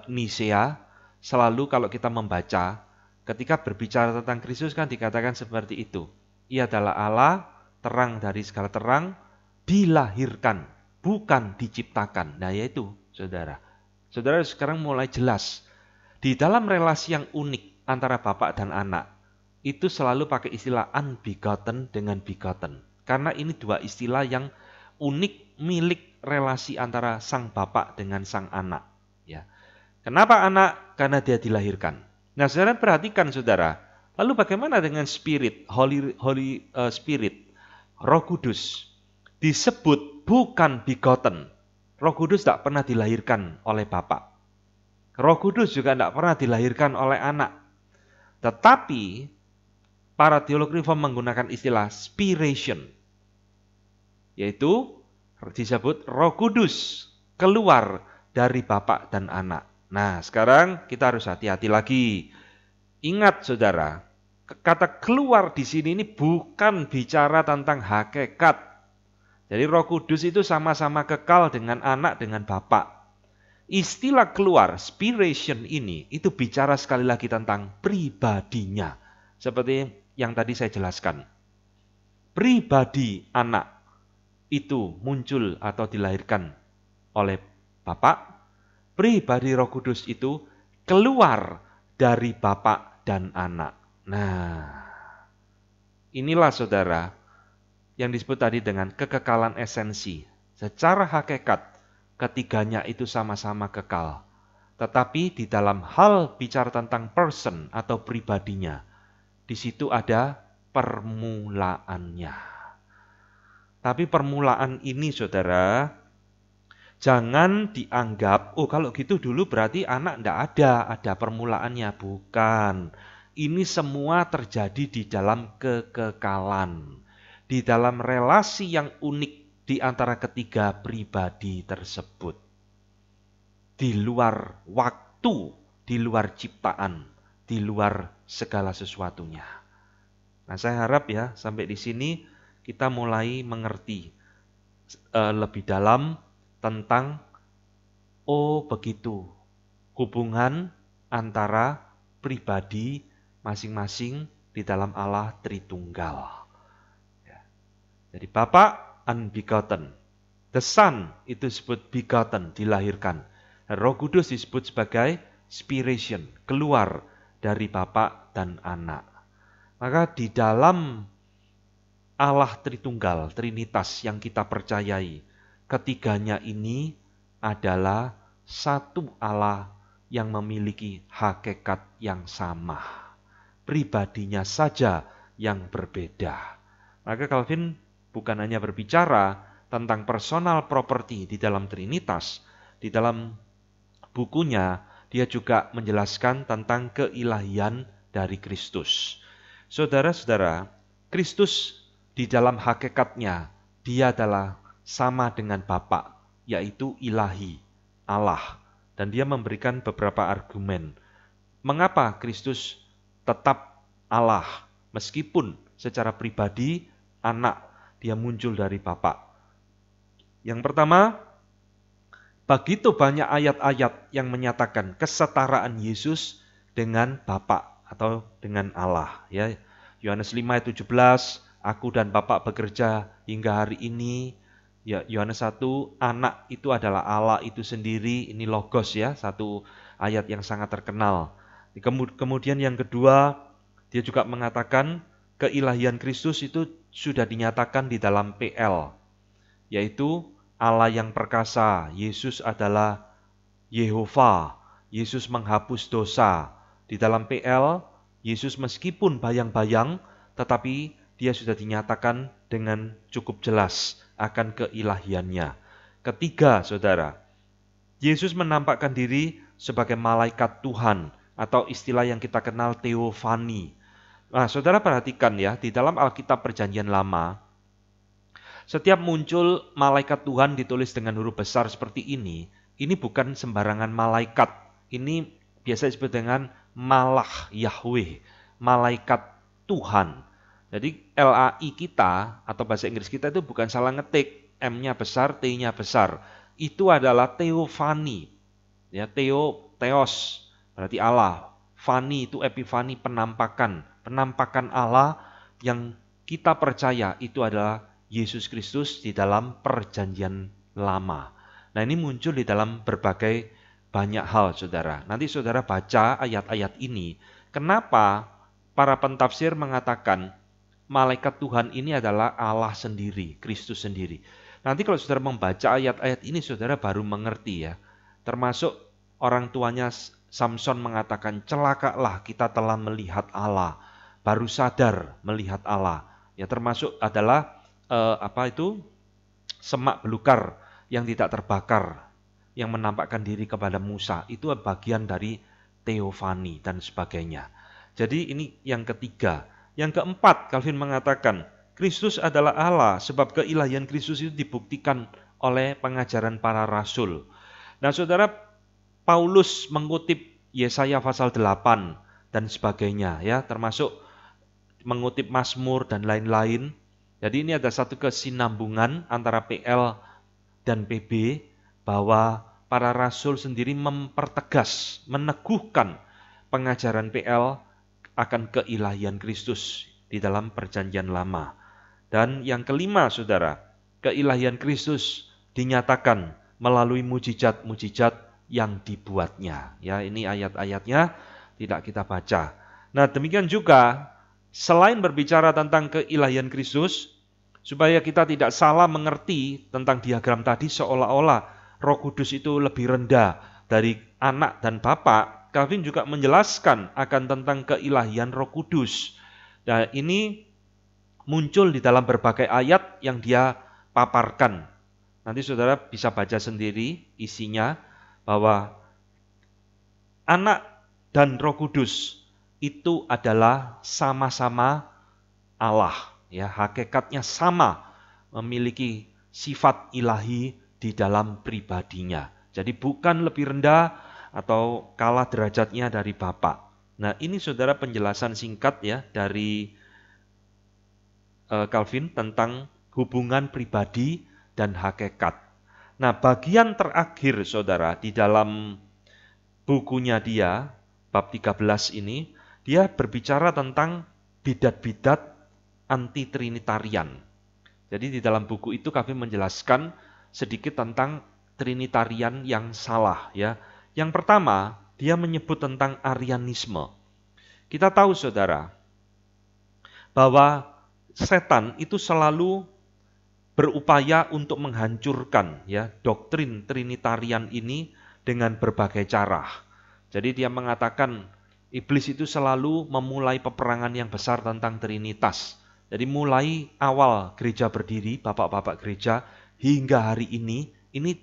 Nisea, selalu kalau kita membaca, ketika berbicara tentang Kristus kan dikatakan seperti itu. Ia adalah Allah, terang dari segala terang, dilahirkan, bukan diciptakan. Nah, yaitu, saudara. Saudara sekarang mulai jelas. Di dalam relasi yang unik antara Bapak dan anak, itu selalu pakai istilah unbegotten dengan begotten. Karena ini dua istilah yang unik milik relasi antara sang Bapak dengan sang anak. Ya. Kenapa anak? Karena dia dilahirkan. Nah, saudara perhatikan, saudara. Lalu bagaimana dengan Spirit, Holy Spirit, Roh Kudus? Disebut bukan begotten. Roh Kudus tidak pernah dilahirkan oleh Bapa. Roh Kudus juga tidak pernah dilahirkan oleh anak. Tetapi para teolog reform menggunakan istilah spiration, yaitu disebut Roh Kudus keluar dari Bapa dan anak. Nah, sekarang kita harus hati-hati lagi. Ingat, saudara, kata keluar di sini ini bukan bicara tentang hakikat. Jadi Roh Kudus itu sama-sama kekal dengan anak, dengan Bapa. Istilah keluar, spiration ini, itu bicara sekali lagi tentang pribadinya. Seperti yang tadi saya jelaskan. Pribadi anak itu muncul atau dilahirkan oleh Bapa. Pribadi Roh Kudus itu keluar dari Bapa dan anak. Nah, inilah saudara yang disebut tadi dengan kekekalan esensi. Secara hakikat, ketiganya itu sama-sama kekal. Tetapi di dalam hal bicara tentang person atau pribadinya, di situ ada permulaannya. Tapi permulaan ini, saudara, Jangan dianggap, oh kalau gitu dulu berarti anak enggak ada permulaannya. Bukan. Ini semua terjadi di dalam kekekalan. Di dalam relasi yang unik di antara ketiga pribadi tersebut. Di luar waktu, di luar ciptaan, di luar segala sesuatunya. Nah, saya harap ya sampai di sini kita mulai mengerti lebih dalam tentang begitu hubungan antara pribadi masing-masing di dalam Allah Tritunggal. Ya. Jadi Bapa unbegotten, the Son itu disebut begotten, dilahirkan. Roh Kudus disebut sebagai spiration, keluar dari Bapa dan Anak. Maka di dalam Allah Tritunggal, Trinitas yang kita percayai, ketiganya ini adalah satu Allah yang memiliki hakikat yang sama. Pribadinya saja yang berbeda. Maka Calvin bukan hanya berbicara tentang personal property di dalam Trinitas, di dalam bukunya dia juga menjelaskan tentang keilahian dari Kristus. Saudara-saudara, Kristus di dalam hakikatnya, dia adalah sama dengan Bapa, yaitu ilahi, Allah. Dan dia memberikan beberapa argumen. Mengapa Kristus tetap Allah, meskipun secara pribadi, anak, dia muncul dari Bapa. Yang pertama, begitu banyak ayat-ayat yang menyatakan kesetaraan Yesus dengan Bapa atau dengan Allah. Ya, Yohanes 5 ayat 17, aku dan Bapa bekerja hingga hari ini. Ya, Yohanes 1, anak itu adalah Allah itu sendiri. Ini logos ya, satu ayat yang sangat terkenal. Kemudian yang kedua, dia juga mengatakan keilahian Kristus itu sudah dinyatakan di dalam PL, yaitu Allah yang perkasa. Yesus adalah Yehova. Yesus menghapus dosa. Di dalam PL, Yesus meskipun bayang-bayang, tetapi dia sudah dinyatakan dengan cukup jelas akan keilahiannya. Ketiga, saudara, Yesus menampakkan diri sebagai malaikat Tuhan, atau istilah yang kita kenal teofani. Nah, saudara perhatikan ya, di dalam Alkitab Perjanjian Lama, setiap muncul malaikat Tuhan ditulis dengan huruf besar seperti ini bukan sembarangan malaikat. Ini biasa disebut dengan Malach Yahweh, malaikat Tuhan. Jadi LAI kita atau bahasa Inggris kita itu bukan salah ngetik, M-nya besar, T-nya besar. Itu adalah teofani. Ya, theos berarti Allah. Fani itu epifani, penampakan Allah yang kita percaya itu adalah Yesus Kristus di dalam Perjanjian Lama. Nah, ini muncul di dalam berbagai banyak hal, saudara. Nanti saudara baca ayat-ayat ini. Kenapa para pentafsir mengatakan malaikat Tuhan ini adalah Allah sendiri, Kristus sendiri. Nanti kalau saudara membaca ayat-ayat ini, saudara baru mengerti ya. Termasuk orang tuanya Samson mengatakan, celakalah kita telah melihat Allah. Baru sadar melihat Allah. Ya, termasuk adalah semak belukar yang tidak terbakar, yang menampakkan diri kepada Musa. Itu bagian dari teofani dan sebagainya. Jadi ini yang ketiga. Yang keempat, Calvin mengatakan, Kristus adalah Allah, sebab keilahian Kristus itu dibuktikan oleh pengajaran para rasul. Nah, saudara, Paulus mengutip Yesaya pasal 8 dan sebagainya, ya, termasuk mengutip Mazmur dan lain-lain. Jadi ini ada satu kesinambungan antara PL dan PB, bahwa para rasul sendiri mempertegas, meneguhkan pengajaran PL akan keilahian Kristus di dalam Perjanjian Lama. Dan yang kelima, saudara, keilahian Kristus dinyatakan melalui mujizat-mujizat yang dibuatnya. Ya, ini ayat-ayatnya tidak kita baca. Nah, demikian juga selain berbicara tentang keilahian Kristus, supaya kita tidak salah mengerti tentang diagram tadi seolah-olah Roh Kudus itu lebih rendah dari Anak dan Bapa, Calvin juga menjelaskan akan tentang keilahian Roh Kudus. Nah, ini muncul di dalam berbagai ayat yang dia paparkan Nanti saudara bisa baca sendiri isinya, bahwa Anak dan Roh Kudus itu adalah sama-sama Allah, ya, hakikatnya sama, memiliki sifat ilahi di dalam pribadinya. Jadi bukan lebih rendah atau kalah derajatnya dari Bapa. Nah, ini saudara penjelasan singkat ya dari Calvin tentang hubungan pribadi dan hakikat. Nah, bagian terakhir saudara di dalam bukunya dia, bab 13 ini, dia berbicara tentang bidat-bidat anti-trinitarian. Jadi di dalam buku itu kami menjelaskan sedikit tentang trinitarian yang salah ya. Yang pertama, dia menyebut tentang Arianisme. Kita tahu saudara, bahwa setan itu selalu berupaya untuk menghancurkan ya doktrin trinitarian ini dengan berbagai cara. Jadi dia mengatakan iblis itu selalu memulai peperangan yang besar tentang Trinitas. Jadi mulai awal gereja berdiri, bapak-bapak gereja, hingga hari ini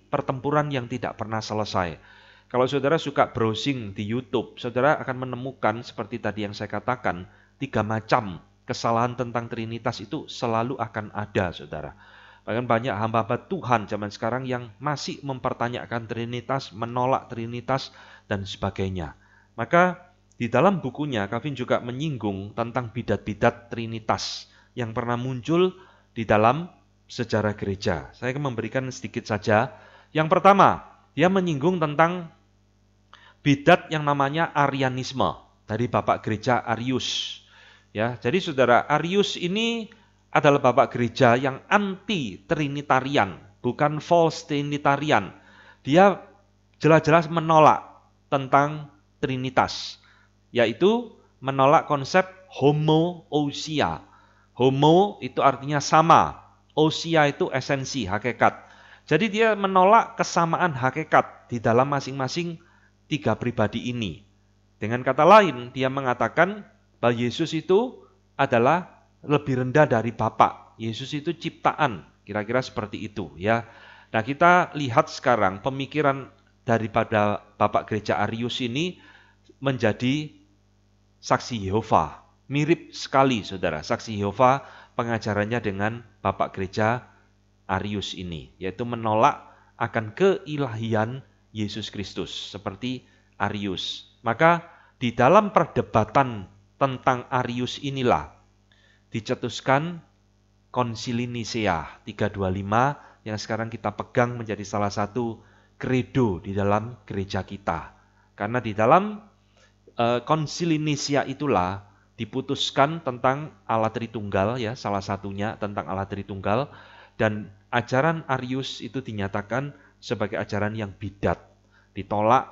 pertempuran yang tidak pernah selesai. Kalau saudara suka browsing di YouTube, saudara akan menemukan seperti tadi yang saya katakan, 3 macam kesalahan tentang Trinitas itu selalu akan ada, saudara. Bahkan banyak hamba-hamba Tuhan zaman sekarang yang masih mempertanyakan Trinitas, menolak Trinitas, dan sebagainya. Maka di dalam bukunya, Calvin juga menyinggung tentang bidat-bidat Trinitas yang pernah muncul di dalam sejarah gereja. Saya akan memberikan sedikit saja. Yang pertama, dia menyinggung tentang bidat yang namanya Arianisme dari Bapak Gereja Arius. Ya, jadi saudara, Arius ini adalah bapak gereja yang anti-trinitarian, bukan false trinitarian. Dia jelas-jelas menolak tentang Trinitas, yaitu menolak konsep homoousia. Homo itu artinya sama, ousia itu esensi, hakikat. Jadi dia menolak kesamaan hakikat di dalam masing-masing 3 pribadi ini. Dengan kata lain, dia mengatakan bahwa Yesus itu adalah lebih rendah dari Bapa. Yesus itu ciptaan, kira-kira seperti itu ya. Nah, kita lihat sekarang pemikiran daripada Bapak Gereja Arius ini menjadi saksi Yehova. Mirip sekali saudara, saksi Yehova pengajarannya dengan Bapak Gereja Arius ini, yaitu menolak akan keilahian Yesus Kristus seperti Arius. Maka di dalam perdebatan tentang Arius inilah dicetuskan Konsili Nisea 325 yang sekarang kita pegang menjadi salah satu kredo di dalam gereja kita. Karena di dalam Konsili Nisea itulah diputuskan tentang Allah Tritunggal ya, salah satunya tentang Allah Tritunggal, dan ajaran Arius itu dinyatakan sebagai ajaran yang bidat, ditolak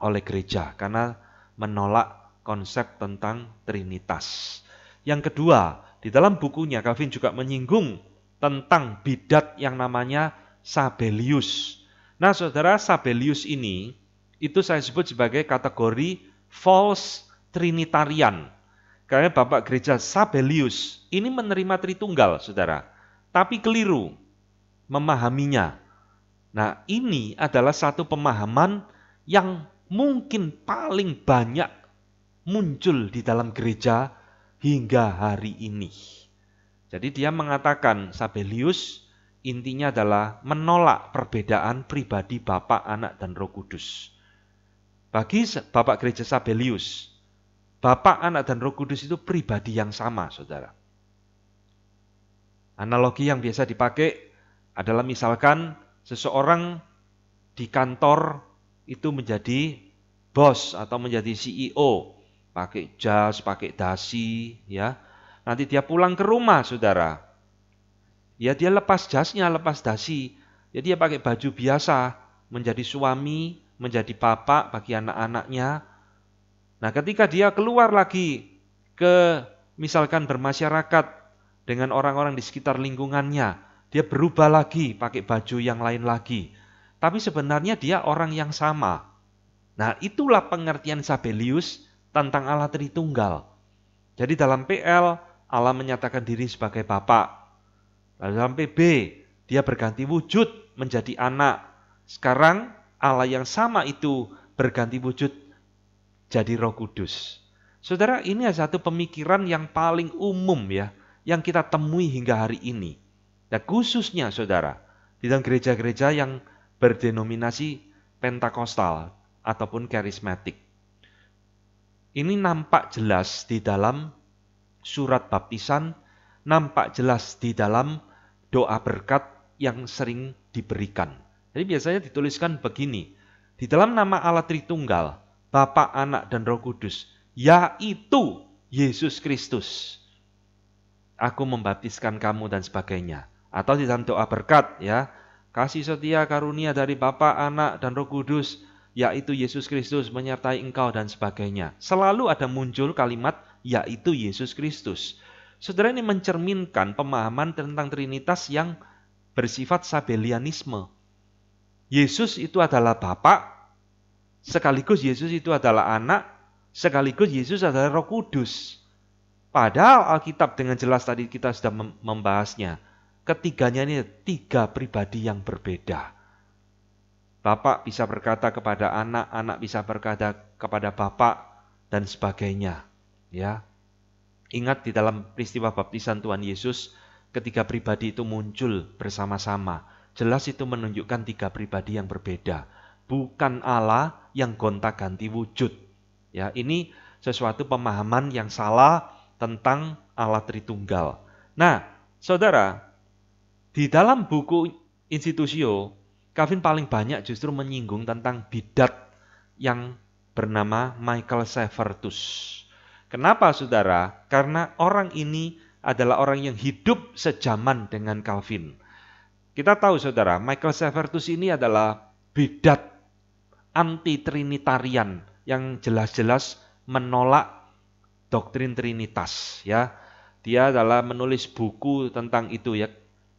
oleh gereja karena menolak konsep tentang Trinitas. Yang kedua, di dalam bukunya Calvin juga menyinggung tentang bidat yang namanya Sabellius. Nah, saudara, Sabellius ini itu saya sebut sebagai kategori false Trinitarian. Karena Bapak Gereja Sabellius ini menerima Tritunggal, saudara, tapi keliru memahaminya. Nah, ini adalah satu pemahaman yang mungkin paling banyak muncul di dalam gereja hingga hari ini. Jadi dia mengatakan Sabellius intinya adalah menolak perbedaan pribadi Bapa, Anak, dan Roh Kudus. Bagi Bapak Gereja Sabellius, Bapa, Anak, dan Roh Kudus itu pribadi yang sama, saudara. Analogi yang biasa dipakai adalah misalkan seseorang di kantor itu menjadi bos atau menjadi CEO, pakai jas, pakai dasi, ya. Nanti dia pulang ke rumah, saudara. Ya dia lepas jasnya, lepas dasi. Ya dia pakai baju biasa, menjadi suami, menjadi bapak bagi anak-anaknya. Nah, ketika dia keluar lagi ke misalkan bermasyarakat dengan orang-orang di sekitar lingkungannya, dia berubah lagi, pakai baju yang lain lagi. Tapi sebenarnya dia orang yang sama. Nah, itulah pengertian Sabellius tentang Allah Tritunggal. Jadi dalam PL, Allah menyatakan diri sebagai Bapa. Lalu dalam PB, dia berganti wujud menjadi anak. Sekarang Allah yang sama itu berganti wujud jadi Roh Kudus. Saudara, ini adalah satu pemikiran yang paling umum ya, yang kita temui hingga hari ini. Dan khususnya saudara, di dalam gereja-gereja yang berdenominasi Pentakostal ataupun karismatik. Ini nampak jelas di dalam surat baptisan, nampak jelas di dalam doa berkat yang sering diberikan. Jadi biasanya dituliskan begini, di dalam nama Allah Tritunggal, Bapa, Anak, dan Roh Kudus, yaitu Yesus Kristus, aku membaptiskan kamu dan sebagainya. Atau di dalam doa berkat ya, kasih setia karunia dari Bapa, Anak, dan Roh Kudus, yaitu Yesus Kristus menyertai engkau dan sebagainya. Selalu ada muncul kalimat yaitu Yesus Kristus. Saudara, ini mencerminkan pemahaman tentang Trinitas yang bersifat sabelianisme. Yesus itu adalah Bapa, sekaligus Yesus itu adalah Anak, sekaligus Yesus adalah Roh Kudus. Padahal Alkitab dengan jelas tadi kita sudah membahasnya. Ketiganya ini tiga pribadi yang berbeda. Bapak bisa berkata kepada anak, anak bisa berkata kepada bapak, dan sebagainya. Ya, ingat di dalam peristiwa baptisan Tuhan Yesus, ketiga pribadi itu muncul bersama-sama. Jelas itu menunjukkan tiga pribadi yang berbeda. Bukan Allah yang gonta-ganti wujud. Ya, ini sesuatu pemahaman yang salah tentang Allah Tritunggal. Nah, saudara, di dalam buku Institutio, Calvin paling banyak justru menyinggung tentang bidat yang bernama Michael Servetus. Kenapa saudara? Karena orang ini adalah orang yang hidup sejaman dengan Calvin. Kita tahu saudara, Michael Servetus ini adalah bidat anti-trinitarian yang jelas-jelas menolak doktrin Trinitas. Ya, dia adalah menulis buku tentang itu ya,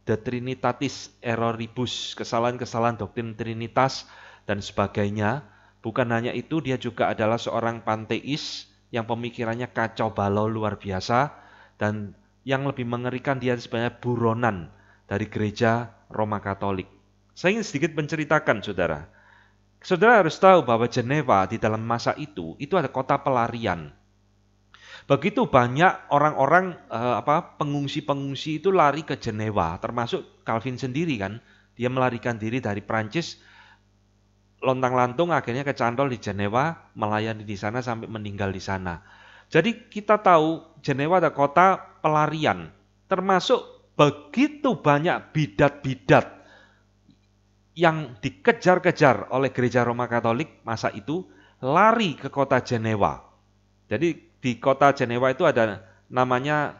De Trinitatis Erroribus, kesalahan-kesalahan doktrin Trinitas dan sebagainya. Bukan hanya itu, dia juga adalah seorang panteis yang pemikirannya kacau balau luar biasa, dan yang lebih mengerikan dia sebenarnya buronan dari gereja Roma Katolik. Saya ingin sedikit menceritakan saudara. Saudara harus tahu bahwa Jenewa di dalam masa itu ada kota pelarian. Begitu banyak orang-orang pengungsi-pengungsi itu lari ke Jenewa, termasuk Calvin sendiri kan. Dia melarikan diri dari Prancis, lontang-lantung akhirnya kecantol di Jenewa, melayani di sana sampai meninggal di sana. Jadi kita tahu Jenewa ada kota pelarian, termasuk begitu banyak bidat-bidat yang dikejar-kejar oleh gereja Roma Katolik masa itu, lari ke kota Jenewa. Jadi di kota Jenewa itu ada namanya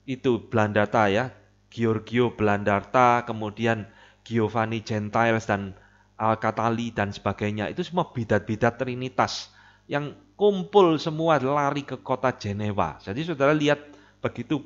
itu Blandata ya, Giorgio Blandarta, kemudian Giovanni Gentiles dan Alcatali dan sebagainya. Itu semua bidat-bidat Trinitas yang kumpul semua lari ke kota Jenewa. Jadi saudara lihat begitu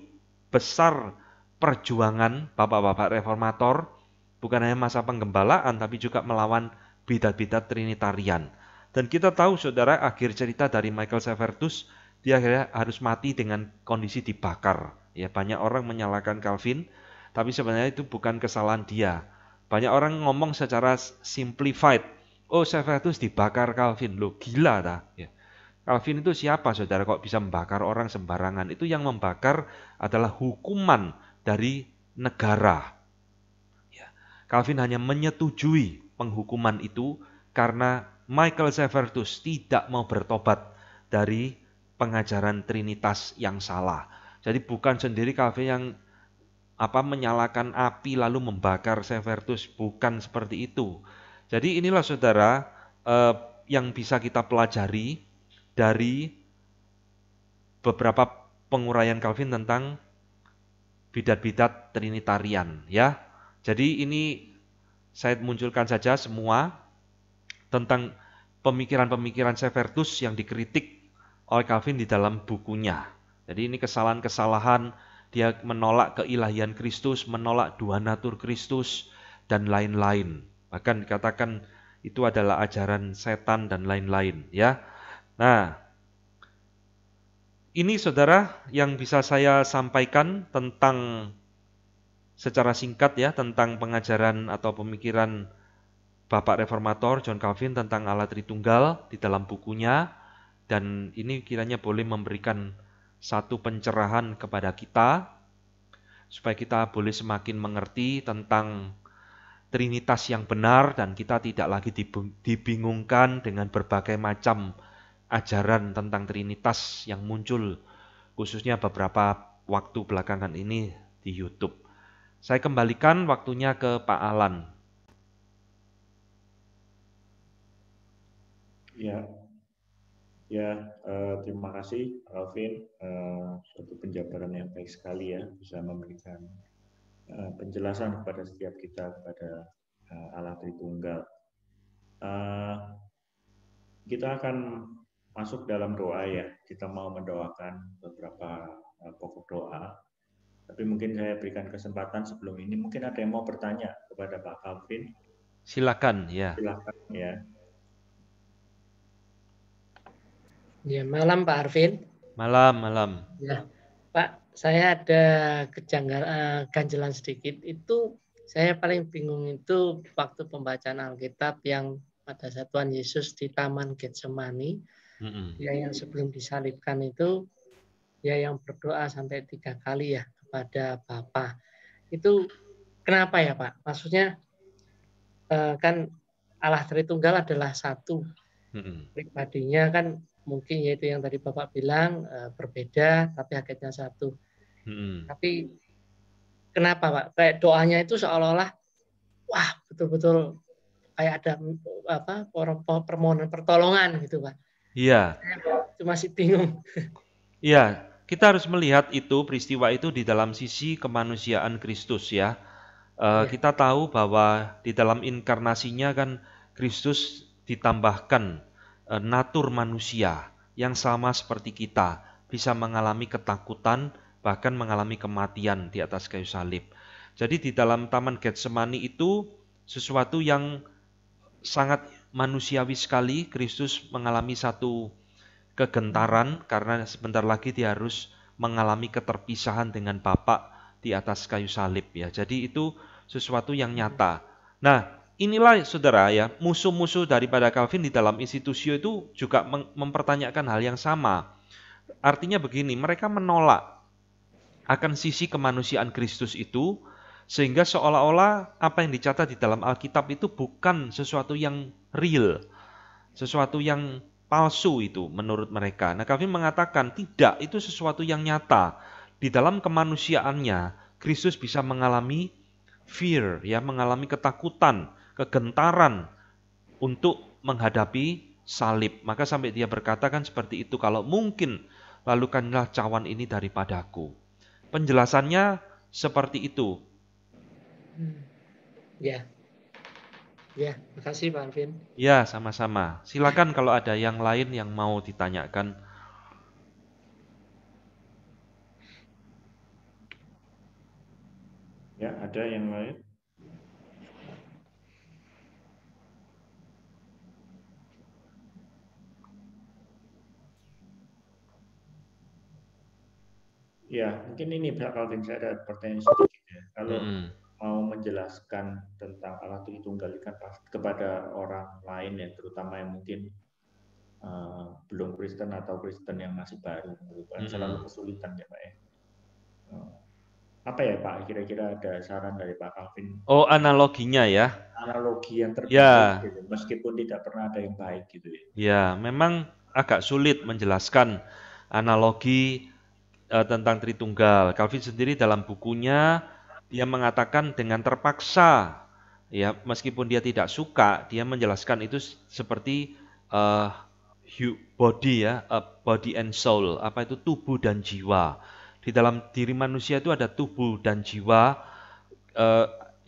besar perjuangan bapak-bapak reformator, bukan hanya masa penggembalaan tapi juga melawan bidat-bidat Trinitarian. Dan kita tahu saudara, akhir cerita dari Michael Servetus, dia akhirnya harus mati dengan kondisi dibakar. Ya, banyak orang menyalahkan Calvin, tapi sebenarnya itu bukan kesalahan dia. Banyak orang ngomong secara simplified, oh Servetus dibakar Calvin, loh gila dah. Ya. Calvin itu siapa saudara kok bisa membakar orang sembarangan? Itu yang membakar adalah hukuman dari negara. Ya. Calvin hanya menyetujui penghukuman itu karena Michael Servetus tidak mau bertobat dari pengajaran Trinitas yang salah. Jadi bukan sendiri Calvin yang menyalakan api lalu membakar Servetus, bukan seperti itu. Jadi inilah saudara yang bisa kita pelajari dari beberapa penguraian Calvin tentang bidat-bidat Trinitarian ya. Jadi ini saya munculkan saja semua tentang pemikiran-pemikiran Servetus yang dikritik oleh Calvin di dalam bukunya. Jadi ini kesalahan-kesalahan, dia menolak keilahian Kristus, menolak dua natur Kristus, dan lain-lain. Bahkan dikatakan itu adalah ajaran setan dan lain-lain. Ya. Nah, ini saudara yang bisa saya sampaikan tentang secara singkat ya tentang pengajaran atau pemikiran Bapak Reformator John Calvin tentang Allah Tritunggal di dalam bukunya, dan ini kiranya boleh memberikan satu pencerahan kepada kita supaya kita boleh semakin mengerti tentang Trinitas yang benar dan kita tidak lagi dibingungkan dengan berbagai macam ajaran tentang Trinitas yang muncul khususnya beberapa waktu belakangan ini di YouTube. Saya kembalikan waktunya ke Pak Alan. Terima kasih Alvin, suatu penjabaran yang baik sekali ya, bisa memberikan penjelasan kepada setiap kita kepada Allah Tritunggal. Kita akan masuk dalam doa ya, kita mau mendoakan beberapa pokok doa. Tapi mungkin saya berikan kesempatan sebelum ini, mungkin ada yang mau bertanya kepada Pak Calvin. Silakan ya. Silakan ya. Ya, malam Pak Arvin. Malam. Ya, Pak, saya ada ganjelan sedikit. Itu saya paling bingung itu waktu pembacaan Alkitab yang pada saat Tuhan Yesus di Taman Getsemani, ya yang sebelum disalibkan itu, ya yang berdoa sampai 3 kali ya kepada Bapa. Itu kenapa ya Pak? Maksudnya kan Allah Tritunggal adalah satu. Pribadinya kan mungkin yaitu yang tadi Bapak bilang berbeda tapi hakikatnya satu. Tapi kenapa Pak? Kayak doanya itu seolah-olah wah betul-betul kayak ada permohonan pertolongan gitu Pak. Iya. Saya masih bingung. Iya, kita harus melihat itu peristiwa itu di dalam sisi kemanusiaan Kristus ya. Kita tahu bahwa di dalam inkarnasinya kan Kristus ditambahkan natur manusia yang sama seperti kita, bisa mengalami ketakutan, bahkan mengalami kematian di atas kayu salib. Jadi di dalam Taman Getsemani itu sesuatu yang sangat manusiawi sekali. Kristus mengalami satu kegentaran karena sebentar lagi dia harus mengalami keterpisahan dengan Bapa di atas kayu salib ya. Jadi itu sesuatu yang nyata. Nah, inilah saudara ya, musuh-musuh daripada Calvin di dalam institusio itu juga mempertanyakan hal yang sama. Artinya begini, mereka menolak akan sisi kemanusiaan Kristus itu, sehingga seolah-olah apa yang dicatat di dalam Alkitab itu bukan sesuatu yang real, sesuatu yang palsu itu menurut mereka. Nah, Calvin mengatakan tidak, itu sesuatu yang nyata. Di dalam kemanusiaannya, Kristus bisa mengalami fear, ya, mengalami ketakutan, kegentaran untuk menghadapi salib. Maka sampai dia berkatakan seperti itu, kalau mungkin lalukanlah cawan ini daripadaku. Penjelasannya seperti itu. Ya, makasih Pak Arvin. Ya, sama-sama. Silakan kalau ada yang lain yang mau ditanyakan. Ya, ada yang lain? Ya, mungkin ini Pak Calvin, saya ada pertanyaan sedikit ya. Kalau mau menjelaskan tentang Allah Tritunggal kepada orang lain ya, terutama yang mungkin belum Kristen atau Kristen yang masih baru, kan selalu kesulitan ya Pak ya. Apa ya Pak, kira-kira ada saran dari Pak Calvin? Oh, analoginya ya? Analogi yang terbaik gitu, meskipun tidak pernah ada yang baik gitu ya. Ya, memang agak sulit menjelaskan analogi tentang Tritunggal. Calvin sendiri dalam bukunya, dia mengatakan dengan terpaksa, ya meskipun dia tidak suka, dia menjelaskan itu seperti body ya, body and soul, apa itu tubuh dan jiwa. Di dalam diri manusia itu ada tubuh dan jiwa,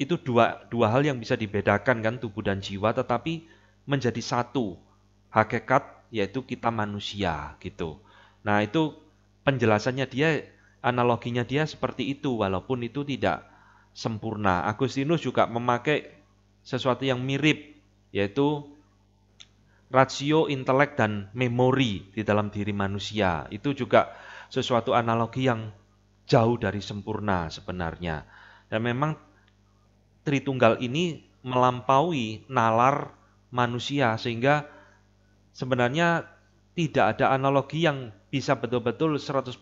itu dua hal yang bisa dibedakan kan, tubuh dan jiwa, tetapi menjadi satu hakikat, yaitu kita manusia gitu. Nah itu penjelasannya dia, analoginya dia seperti itu, walaupun itu tidak sempurna. Agustinus juga memakai sesuatu yang mirip, yaitu rasio intelek dan memori di dalam diri manusia. Itu juga sesuatu analogi yang jauh dari sempurna sebenarnya. Dan memang Tritunggal ini melampaui nalar manusia sehingga sebenarnya tidak ada analogi yang bisa betul-betul 100%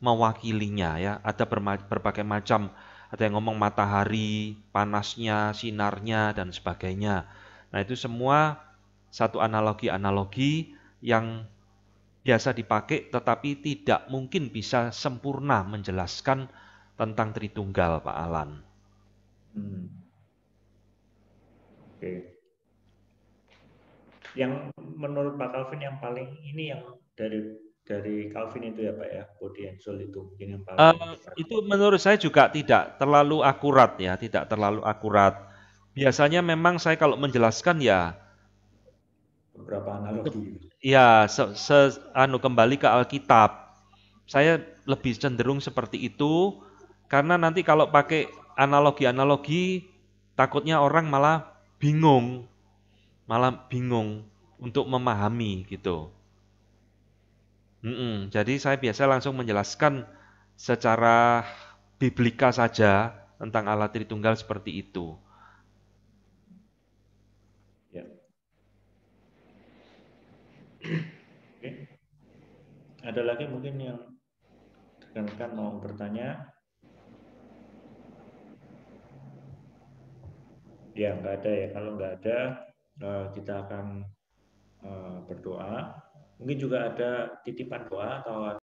mewakilinya ya. Ada berbagai macam, ada yang ngomong matahari, panasnya, sinarnya dan sebagainya. Nah, itu semua satu analogi-analogi yang biasa dipakai tetapi tidak mungkin bisa sempurna menjelaskan tentang Tritunggal, Pak Alan. Oke. Yang menurut Pak Calvin yang paling ini yang dari Calvin itu ya Pak ya, body and soul itu mungkin yang paling itu menurut saya juga tidak terlalu akurat ya, tidak terlalu akurat. Biasanya memang saya kalau menjelaskan ya beberapa analogi. Ya, kembali ke Alkitab. Saya lebih cenderung seperti itu karena nanti kalau pakai analogi-analogi takutnya orang malah bingung untuk memahami gitu. Jadi saya biasa langsung menjelaskan secara biblika saja tentang Allah Tritunggal seperti itu. Ya. Oke. Ada lagi mungkin yang rekan-rekan mau bertanya? Ya, nggak ada ya. Kalau nggak ada, kita akan berdoa. Mungkin juga ada titipan doa atau